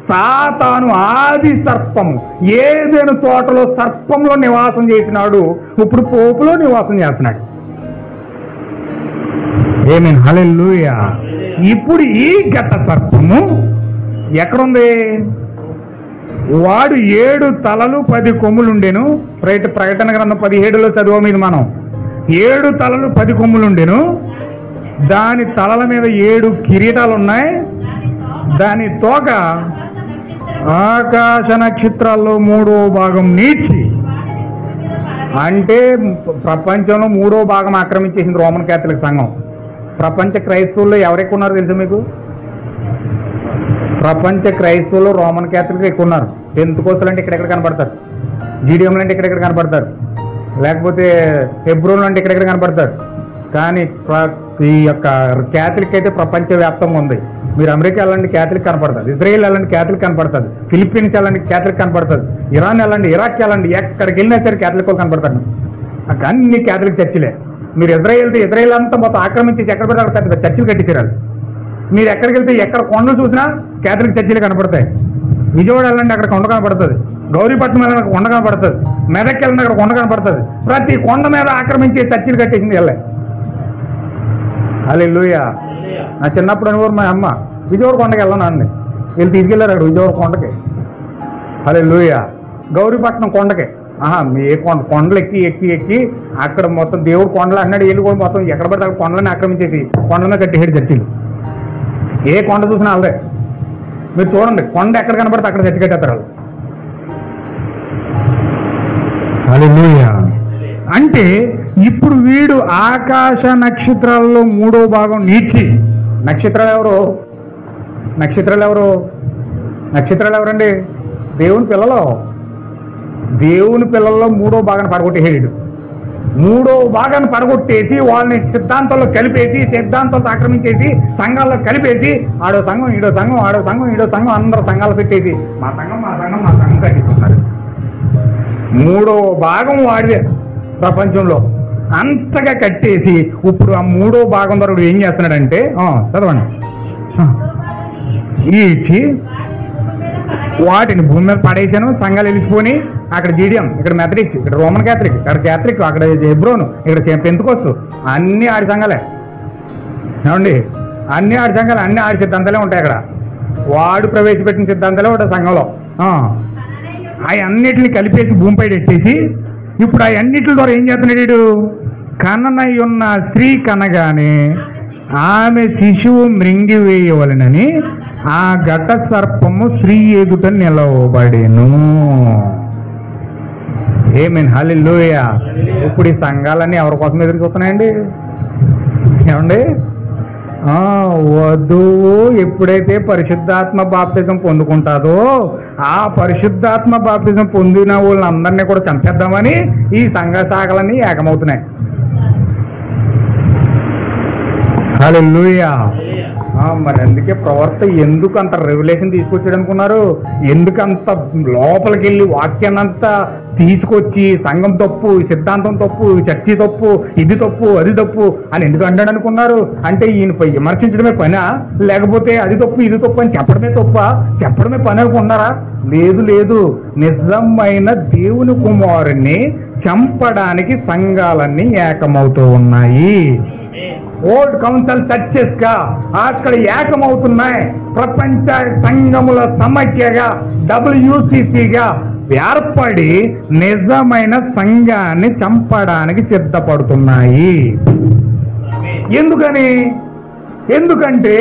సాతాను ఆది సర్పము ఏదైనా తోటలో సర్పంలో నివాసం చేసినాడు, ఇప్పుడు పోపులో నివాసం చేస్తున్నాడు. ఆమేన్, హల్లెలూయా. ఇప్పుడు ఈ ఘట సర్పము ఎక్కడుంది? వాడు 7 తలలు 10 కొమ్ములు ఉండెను. ప్రకటన గ్రంథం 17లో చదువు మీద మనం 7 తలలు 10 కొమ్ములు ఉండెను. దాని తలల మీద 7 కిరీటాలు ఉన్నాయి. దాని తోక ఆకాశ నక్షత్రాల్లో 3వ భాగం నీచి. అంటే ప్రపంచంలో 3వ భాగం ఆక్రమించేసింది రోమన్ క్యాథలిక్ సంఘం. ప్రపంచ క్రైస్తవుల్లో ఎవరెక్కువ ఉన్నారో తెలుసు మీకు? ప్రపంచ క్రైస్తవులు రోమన్ క్యాథలిక్ ఎక్కువ ఉన్నారు. పెంతెకోస్తలు అంటే ఇక్కడెక్కడ కనపడతారు, జీడియంలు అంటే ఇక్కడెక్కడ కనపడతారు, లేకపోతే హెబ్రోన్లు అంటే ఇక్కడెక్కడ కనపడతారు. కానీ ఈ యొక్క క్యాథలిక్ అయితే ప్రపంచవ్యాప్తంగా ఉంది. మీరు అమెరికా వెళ్ళండి క్యాథలిక్ కనపడుతుంది, ఇజ్రాయెల్ వెళ్ళండి క్యాథలిక్ కనపడుతుంది, ఫిలిప్పీన్స్ వెళ్ళండి క్యాథలిక్ కనపడుతుంది, ఇరాన్ వెళ్ళండి, ఇరాక్ వెళ్ళండి, ఎక్కడికి వెళ్ళినా సరే క్యాథలిక్ కనపడతారు. అన్ని క్యాథలిక్ చర్చిలే. మీరు ఇజ్రాయెల్ అంతా మొత్తం ఆక్రమించేసి ఎక్కడ పెడితే అక్కడ చర్చిలు కట్టించారు. మీరు ఎక్కడికి వెళ్తే ఎక్కడ కొండలు చూసినా క్యాథలిక్ చర్చిలు కనపడతాయి. విజయవాడ వెళ్ళండి అక్కడ కొండ కనపడుతుంది, గౌరీపట్నం వెళ్ళండి అక్కడ కొండ కనపడుతుంది, మెదక్ వెళ్ళండి అక్కడ కొండ కనపడుతుంది. ప్రతి కొండ మీద ఆక్రమించే చర్చిలు కట్టేసింది వెళ్ళే. హల్లెలూయా. నా చిన్నప్పుడు అనుకోరు మా అమ్మ విజయవాడ కొండకి వెళ్ళను అండి, వీళ్ళు తీసుకెళ్ళారు అక్కడ విజయవాడ కొండకి. హల్లెలూయా. గౌరీపట్నం కొండకి ఏ కొండలు ఎక్కి అక్కడ మొత్తం దేవుడు కొండలు అన్నాడు. వీళ్ళు కూడా మొత్తం ఎక్కడ పడితే అక్కడ కొండలని ఆక్రమించేసి కొండలనే కట్టేసాడు చర్చిలు. ఏ కొండ చూసినా వాళ్ళే. మీరు చూడండి, కొండ ఎక్కడ కనపడితే అక్కడ చర్చి కట్టేస్తారు వాళ్ళు. హల్లెలూయా. అంటే ఇప్పుడు వీడు ఆకాశ నక్షత్రాల్లో 3వ భాగం నీచి. నక్షత్రాలు ఎవరు? నక్షత్రాలు ఎవరండి? దేవుని పిల్లలు. దేవుని పిల్లల్లో 3వ భాగాన్ని పడగొట్టేసాడు. 3వ భాగాన్ని పడగొట్టేసి వాళ్ళని సిద్ధాంతంలో కలిపేసి, సిద్ధాంతాలతో ఆక్రమించేసి, సంఘాల్లో కలిపేసి ఆడో సంఘం ఈడో సంఘం, ఆడో సంఘం ఈడో సంఘం, అందరూ సంఘాలు పెట్టేసి మా సంఘం కట్టిస్తున్నారు. 3వ భాగం వాడిదే ప్రపంచంలో అంతగా కట్టేసి ఇప్పుడు ఆ 3వ భాగం ద్వారా ఏం చేస్తున్నాడంటే చదవండి, ఇచ్చి వాటిని భూమి మీద పడేసాను. సంఘాలు వెళ్ళిపోయి అక్కడ జీడియం, ఇక్కడ మెథడిస్ట్, ఇక్కడ రోమన్ క్యాథలిక్, ఇక్కడ క్యాథలిక్, అక్కడ హెబ్రోను, ఇక్కడ పెంతెకోస్తు, అన్నీ ఆడి సంఘాలే. ఏమండి అన్ని ఆడి సంఘాలు అన్ని ఆడి సిద్ధాంతాలే ఉంటాయి అక్కడ. వాడు ప్రవేశపెట్టిన సిద్ధాంతాలే ఉంటాయి సంఘంలో. అన్నిటిని కలిపేసి భూమిపై పెట్టేసి ఇప్పుడు అన్నిటి ద్వారా ఏం చేస్తున్నాడు? కననై ఉన్న స్త్రీ కనగానే ఆమె శిశువు మృంగివేయవలెనని ఆ ఘట సర్పము స్త్రీ ఎదుట నిలవబడెను. ఆమేన్, హల్లెలూయా. ఇప్పుడు ఈ సంఘాలన్నీ ఎవరి కోసం ఎదురు చూస్తున్నాయండి? ఏమండి? వధువు ఎప్పుడైతే పరిశుద్ధాత్మ బాప్తిజం పొందుకుంటాదో ఆ పరిశుద్ధాత్మ బాప్తిజం పొందిన వాళ్ళందరినీ కూడా చంపేద్దామని ఈ సంఘ శాఖలన్నీ ఏకమవుతున్నాయి. హల్లెలూయా. మరి అందుకే ప్రవర్త ఎందుకు అంత రెవల్యూషన్ తీసుకొచ్చాడు అనుకున్నారు? ఎందుకంత లోపలికి వెళ్ళి వాక్యాన్ని అంతా తీసుకొచ్చి సంఘం తప్పు, సిద్ధాంతం తప్పు, చర్చి తప్పు, ఇది తప్పు, అది తప్పు అని ఎందుకు అంటాడు అనుకున్నారు? అంటే ఈయన విమర్శించడమే పనా, లేకపోతే అది తప్పు ఇది తప్పు అని చెప్పడమే తప్ప, చెప్పడమే పని అనుకున్నారా? లేదు లేదు, నిజమైన దేవుని కుమారుణ్ణి చంపడానికి సంఘాలన్నీ ఏకమవుతూ ఉన్నాయి. ఓల్డ్ కౌన్సిల్ చర్చెస్ గా అక్కడ ఏకమవుతున్నాయి. ప్రపంచ సంఘముల సమైక్యగా WCCగా ఏర్పడి నిజమైన సంఘాన్ని చంపడానికి సిద్ధపడుతున్నాయి. ఎందుకంటే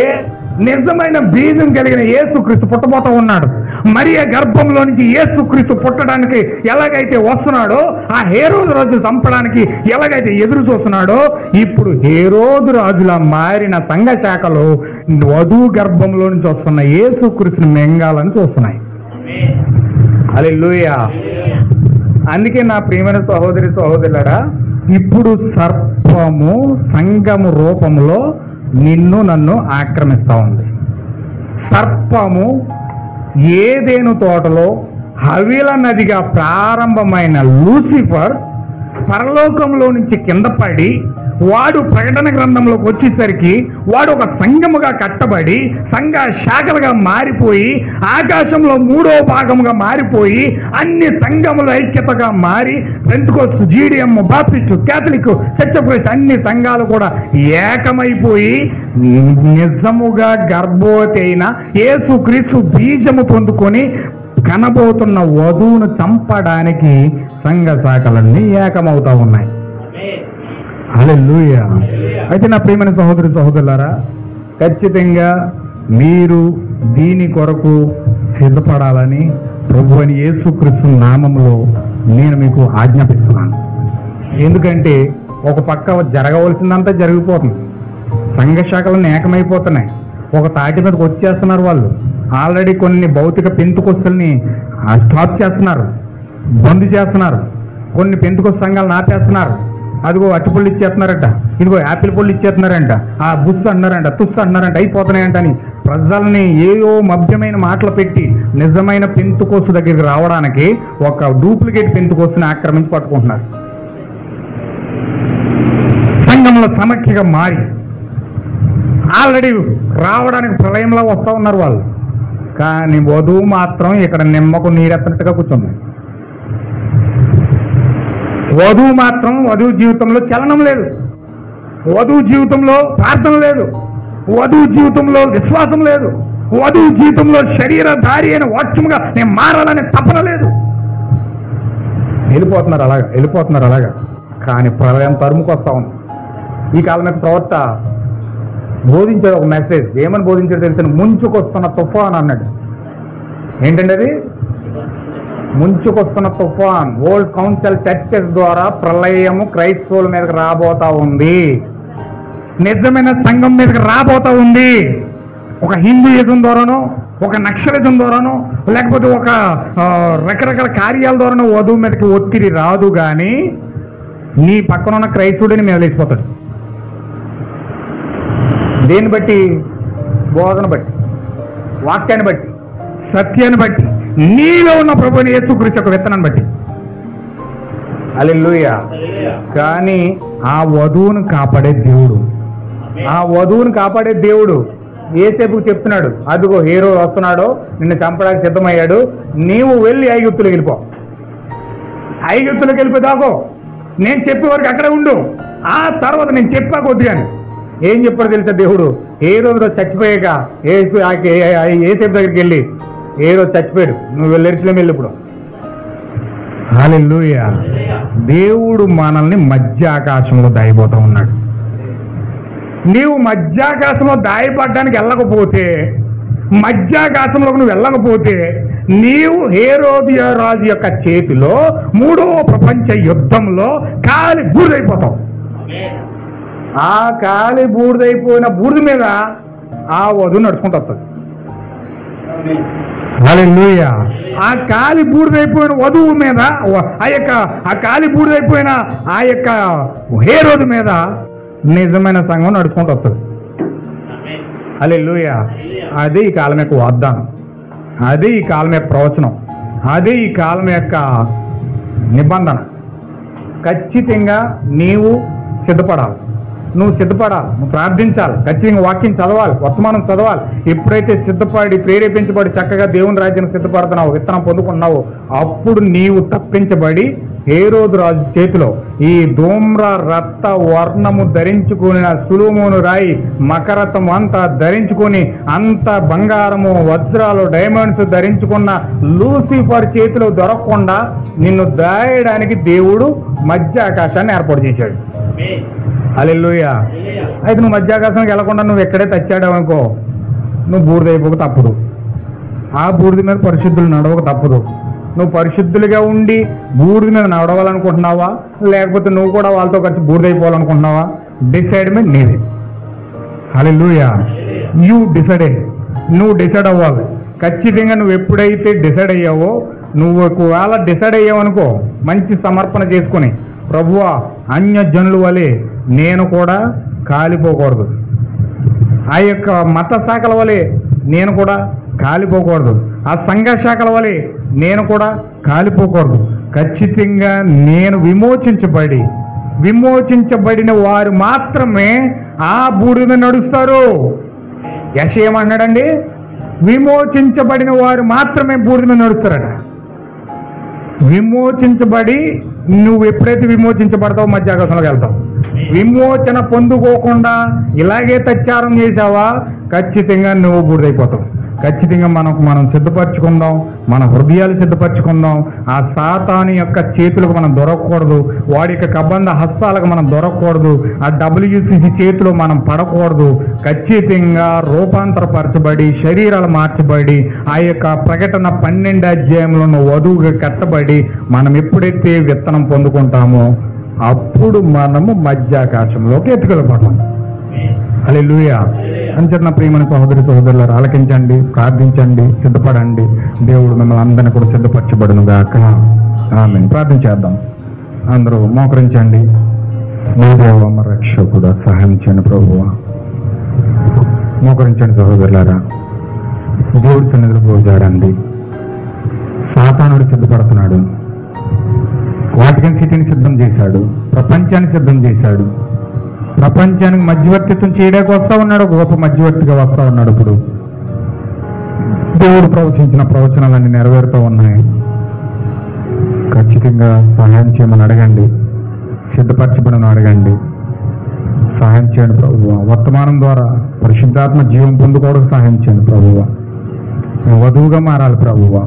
నిజమైన బీజం కలిగిన యేసుక్రీస్తు పుట్టబోతా ఉన్నాడు. మరియ గర్భంలో నుంచి యేసుక్రీస్తు పుట్టడానికి ఎలాగైతే వస్తున్నాడో, ఆ హేరోదు రాజు చంపడానికి ఎలాగైతే ఎదురు చూస్తున్నాడో, ఇప్పుడు హేరోదు రాజులా మారిన సంఘ శాఖలు వధువు గర్భంలో నుంచి వస్తున్న యేసుక్రీస్తుని మెంగాలని చూస్తున్నాయి. హల్లెలూయా. అందుకే నా ప్రియమైన సహోదరి సహోదరులారా, ఇప్పుడు సర్పము సంఘము రూపంలో నిన్ను నన్ను ఆక్రమిస్తా ఉంది. సర్పము ఏదేను తోటలో హవీల నదిగా ప్రారంభమైన లూసిఫర్ పరలోకంలో నుంచి కింద పడి వాడు ప్రకటన గ్రంథంలోకి వచ్చేసరికి వాడు ఒక సంఘముగా కట్టబడి సంఘ శాఖలుగా మారిపోయి ఆకాశంలో 3వ భాగముగా మారిపోయి అన్ని సంఘముల ఐక్యతగా మారి Pentecost, GDM, Baptist, Catholic, church of Christ అన్ని సంఘాలు కూడా ఏకమైపోయి నిజముగా గర్భవతి అయిన యేసుక్రీస్తు బీజము పొందుకొని కనబోతున్న వధువును చంపడానికి సంఘ శాఖలన్నీ ఏకమవుతా ఉన్నాయి. హల్లెలూయా. అయితే నా ప్రియమైన సహోదరి సహోదరులారా, ఖచ్చితంగా మీరు దీని కొరకు సిద్ధపడాలని ప్రభువైన యేసుక్రీస్తు నామములో నేను మీకు ఆజ్ఞాపిస్తున్నాను. ఎందుకంటే ఒక పక్క జరగవలసిందంతా జరిగిపోతుంది. సంఘ శాఖలను ఏకమైపోతున్నాయి. ఒక తాటి మీదకి వచ్చేస్తున్నారు వాళ్ళు. ఆల్రెడీ కొన్ని భౌతిక పెంతుకొస్తుల్ని స్టాప్ చేస్తున్నారు, బంద్ చేస్తున్నారు. కొన్ని పెంతుకొస్తు సంఘాలను ఆపేస్తున్నారు. అదిగో అట్టుపళ్ళు ఇచ్చేస్తున్నారంట, ఇదిగో యాపిల్ పళ్ళు ఇచ్చేస్తున్నారంట, ఆ బుస్సు అన్నారంట, తుస్సు అన్నారంట, అయిపోతున్నాయంట అని ప్రజల్ని ఏయో మభ్యమైన మాటలు పెట్టి నిజమైన పెంతుకోసు దగ్గరికి రావడానికి ఒక డూప్లికేట్ పెంతుకోసుని ఆక్రమించి పట్టుకుంటున్నారు. సంఘంలో సమైక్యగా మారి ఆల్రెడీ రావడానికి ప్రళయంలో వస్తూ ఉన్నారు వాళ్ళు. కానీ వధువు మాత్రం ఇక్కడ నిమ్మకు నీరెత్తనట్టుగా కూర్చుంది. వధువు మాత్రం వధువు జీవితంలో చలనం లేదు, వధువు జీవితంలో ప్రార్థన లేదు, వధువు జీవితంలో విశ్వాసం లేదు, వధువు జీవితంలో శరీరధారి అయిన వాక్యముగా నేను మారాలనే తపన లేదు. వెళ్ళిపోతున్నారు అలాగా. కానీ ప్రళయం తరుముకొస్తా ఉంది. ఈ కాలం యొక్క ప్రవక్త బోధించాడు ఒక మెసేజ్. ఏమని బోధించాడు తెలిసిన? ముంచుకొస్తున్న తుఫాన్ అన్నాడు. ఏంటండి అది? ముంచుకొస్తున్న తుఫాన్. ఓల్డ్ కౌన్సిల్ చర్చెస్ ద్వారా ప్రళయము క్రైస్తవుల మీదకి రాబోతా ఉంది. నిజమైన సంఘం మీదకి రాబోతా ఉంది. ఒక హిందూయిజం ద్వారానో, ఒక నక్సలిజం ద్వారానో, లేకపోతే ఒక రకరకాల కార్యాల ద్వారానో వధువు మీదకి ఒత్తిడి రాదు. కానీ నీ పక్కన ఉన్న క్రైస్తవుడిని మీద లేచిపోతాడు. దేన్ని బట్టి? బోధన బట్టి, వాక్యాన్ని బట్టి, సత్యాన్ని బట్టి, నీలో ఉన్న ప్రభువుని యేసుక్రీస్తు యొక్క విత్తనాన్ని బట్టి. హల్లెలూయా. కానీ ఆ వధువును కాపాడే దేవుడు యేసేపుకు చెప్తున్నాడు, అదిగో హీరో వస్తున్నాడు, నిన్ను చంపడానికి సిద్ధమయ్యాడు, నీవు వెళ్ళి ఐగుప్తులకు వెళ్ళిపో. ఐగుప్తులకు వెళ్ళిపోదాకో, నేను చెప్పే వరకు అక్కడే ఉండు, ఆ తర్వాత నేను చెప్పాక వద్దు కానీ ఏం చెప్పాడు తెలుసా దేవుడు? ఏ రోజు చచ్చిపోయాక ఏసేపు దగ్గరికి వెళ్ళి ఏ రోజు చచ్చిపోయాడు, నువ్వు వెళ్ళెరిచిలో వెళ్ళి ఇప్పుడు. హల్లెలూయా. దేవుడు మనల్ని మధ్య ఆకాశంలో దాయిపోతూ ఉన్నాడు. నీవు మధ్యాకాశంలో దాయపడడానికి వెళ్ళకపోతే, మధ్యాకాశంలోకి నువ్వు వెళ్ళకపోతే నీవు హేరోదు రాజు యొక్క చేతిలో 3వ ప్రపంచ యుద్ధంలో కాలి బూడిదైపోతావు. ఆ కాలి బూడిదైపోయిన బూడిద మీద ఆ వధువు నడుచుకుంటూ వస్తుంది. హల్లెలూయా. ఆ కాలి బూడిదైపోయిన వధువు మీద ఆ కాలి బూడిదైపోయిన ఆ యొక్క హేరోదు మీద నిజమైన సంఘం నడుచుకుంటూ వస్తుంది. హల్లెలూయా. అదే ఈ కాలం యొక్క వాగ్దానం, అదే ఈ కాలం యొక్క ప్రవచనం, అదే ఈ కాలం యొక్క నిబంధన. ఖచ్చితంగా నీవు సిద్ధపడాలి, నువ్వు సిద్ధపడాలి, నువ్వు ప్రార్థించాలి, ఖచ్చితంగా వాక్యం చదవాలి, వర్తమానం చదవాలి. ఎప్పుడైతే సిద్ధపడి ప్రేరేపించబడి చక్కగా దేవుని రాజ్యానికి సిద్ధపడుతున్నావు, విత్తనం పొందుకున్నావు, అప్పుడు నీవు తప్పించబడి హేరోదు రాజు చేతిలో ఈ ధూమ్ర రక్త వర్ణము ధరించుకుని సులుమును రాయి మకరత్వం అంతా ధరించుకొని అంత బంగారము వజ్రాలు డైమండ్స్ ధరించుకున్న లూసిఫర్ చేతిలో దొరకకుండా నిన్ను దాయడానికి దేవుడు మధ్య ఆకాశాన్ని ఏర్పాటు చేశాడు. హల్లెలూయా. అయితే నువ్వు మధ్యాకాశానికి వెళ్లకుండా నువ్వు ఎక్కడే తెచ్చాడావు అనుకో, నువ్వు బూడిదైపోక తప్పదు. ఆ బూడిద మీద పరిశుద్ధులు నడవక తప్పదు. నువ్వు పరిశుద్ధులుగా ఉండి బూడిద మీద నడవాలనుకుంటున్నావా, లేకపోతే నువ్వు కూడా వాళ్ళతో కలిసి బూడిదైపోవాలనుకుంటున్నావా? డిసైడ్మెంట్ నీది. హల్లెలూయా. You decided. నువ్వు డిసైడ్ అవ్వాలి. ఖచ్చితంగా నువ్వు ఎప్పుడైతే డిసైడ్ అయ్యావో, నువ్వు ఒకవేళ డిసైడ్ అయ్యావనుకో, మంచి సమర్పణ చేసుకుని, ప్రభువా అన్యజనుల వలె నేను కూడా కాలిపోకూడదు, ఆ యొక్క మత శాఖల వలె నేను కూడా కాలిపోకూడదు, ఆ సంఘ శాఖల వలె నేను కూడా కాలిపోకూడదు. ఖచ్చితంగా నేను విమోచించబడిన వారు మాత్రమే ఆ బూడిద నడుస్తారు. యెషయా ఏమన్నాడండి? విమోచించబడిన వారు మాత్రమే బూడిద నడుస్తారట. విమోచించబడి నువ్వు ఎప్పుడైతే విమోచించబడతావో మధ్యాకాశంలోకి వెళ్తావు. విమోచన పొందుకోకుండా ఇలాగే తచ్చారం చేసావా, ఖచ్చితంగా నువ్వు బూడిదైపోతావు. ఖచ్చితంగా మనం సిద్ధపరచుకుందాం, మన హృదయాలు సిద్ధపరచుకుందాం. ఆ సాతాను యొక్క చేతులకు మనం దొరకకూడదు, వాడి యొక్క కబంధ హస్తాలకు మనం దొరకకూడదు, ఆ WCC చేతిలో మనం పడకూడదు. ఖచ్చితంగా రూపాంతరపరచబడి శరీరాలు మార్చబడి ఆ యొక్క ప్రకటన 12వ అధ్యాయంలో ఉన్న వధువుగా కట్టబడి మనం ఎప్పుడైతే విత్తనం పొందుకుంటామో అప్పుడు మనము మధ్యాకాశంలోకి ఎత్తుకెళ్ళిపోతాం. హల్లెలూయా. అంచనా ప్రియమైన సహోదరులారా, ఆలకించండి, ప్రార్థించండి, సిద్ధపడండి. దేవుడు మిమ్మల్ని అందరినీ కూడా సిద్ధపరచబడును గాక. ఆమేన్. ప్రార్థన చేద్దాం. అందరూ మోకరించండి. నీ దేవ మా రక్షకుడా సహాయం చేయండి ప్రభువా. మోకరించండి సహోదరులారా. దేవుడి సన్నిధిలో పోజాడండి. సాతానుడు సిద్ధపడుతున్నాడు. వాటికన్ సిటీని సిద్ధం చేశాడు, ప్రపంచాన్ని సిద్ధం చేశాడు. ప్రపంచానికి మధ్యవర్తిత్వం చేయడానికి వస్తా ఉన్నాడు, గొప్ప మధ్యవర్తిగా వస్తా ఉన్నాడు. ఇప్పుడు దేవుడు ప్రవచించిన ప్రవచనాలన్నీ నెరవేరుతూ ఉన్నాయి. ఖచ్చితంగా సహాయం చేయమని అడగండి, సిద్ధపరచబడని అడగండి. సహాయం చేయండి ప్రభువా. వర్తమానం ద్వారా పరిశుద్ధాత్మ జీవం పొందుకోవడానికి సహాయం చేయండి ప్రభువా. వధువుగా మారాలి ప్రభువా.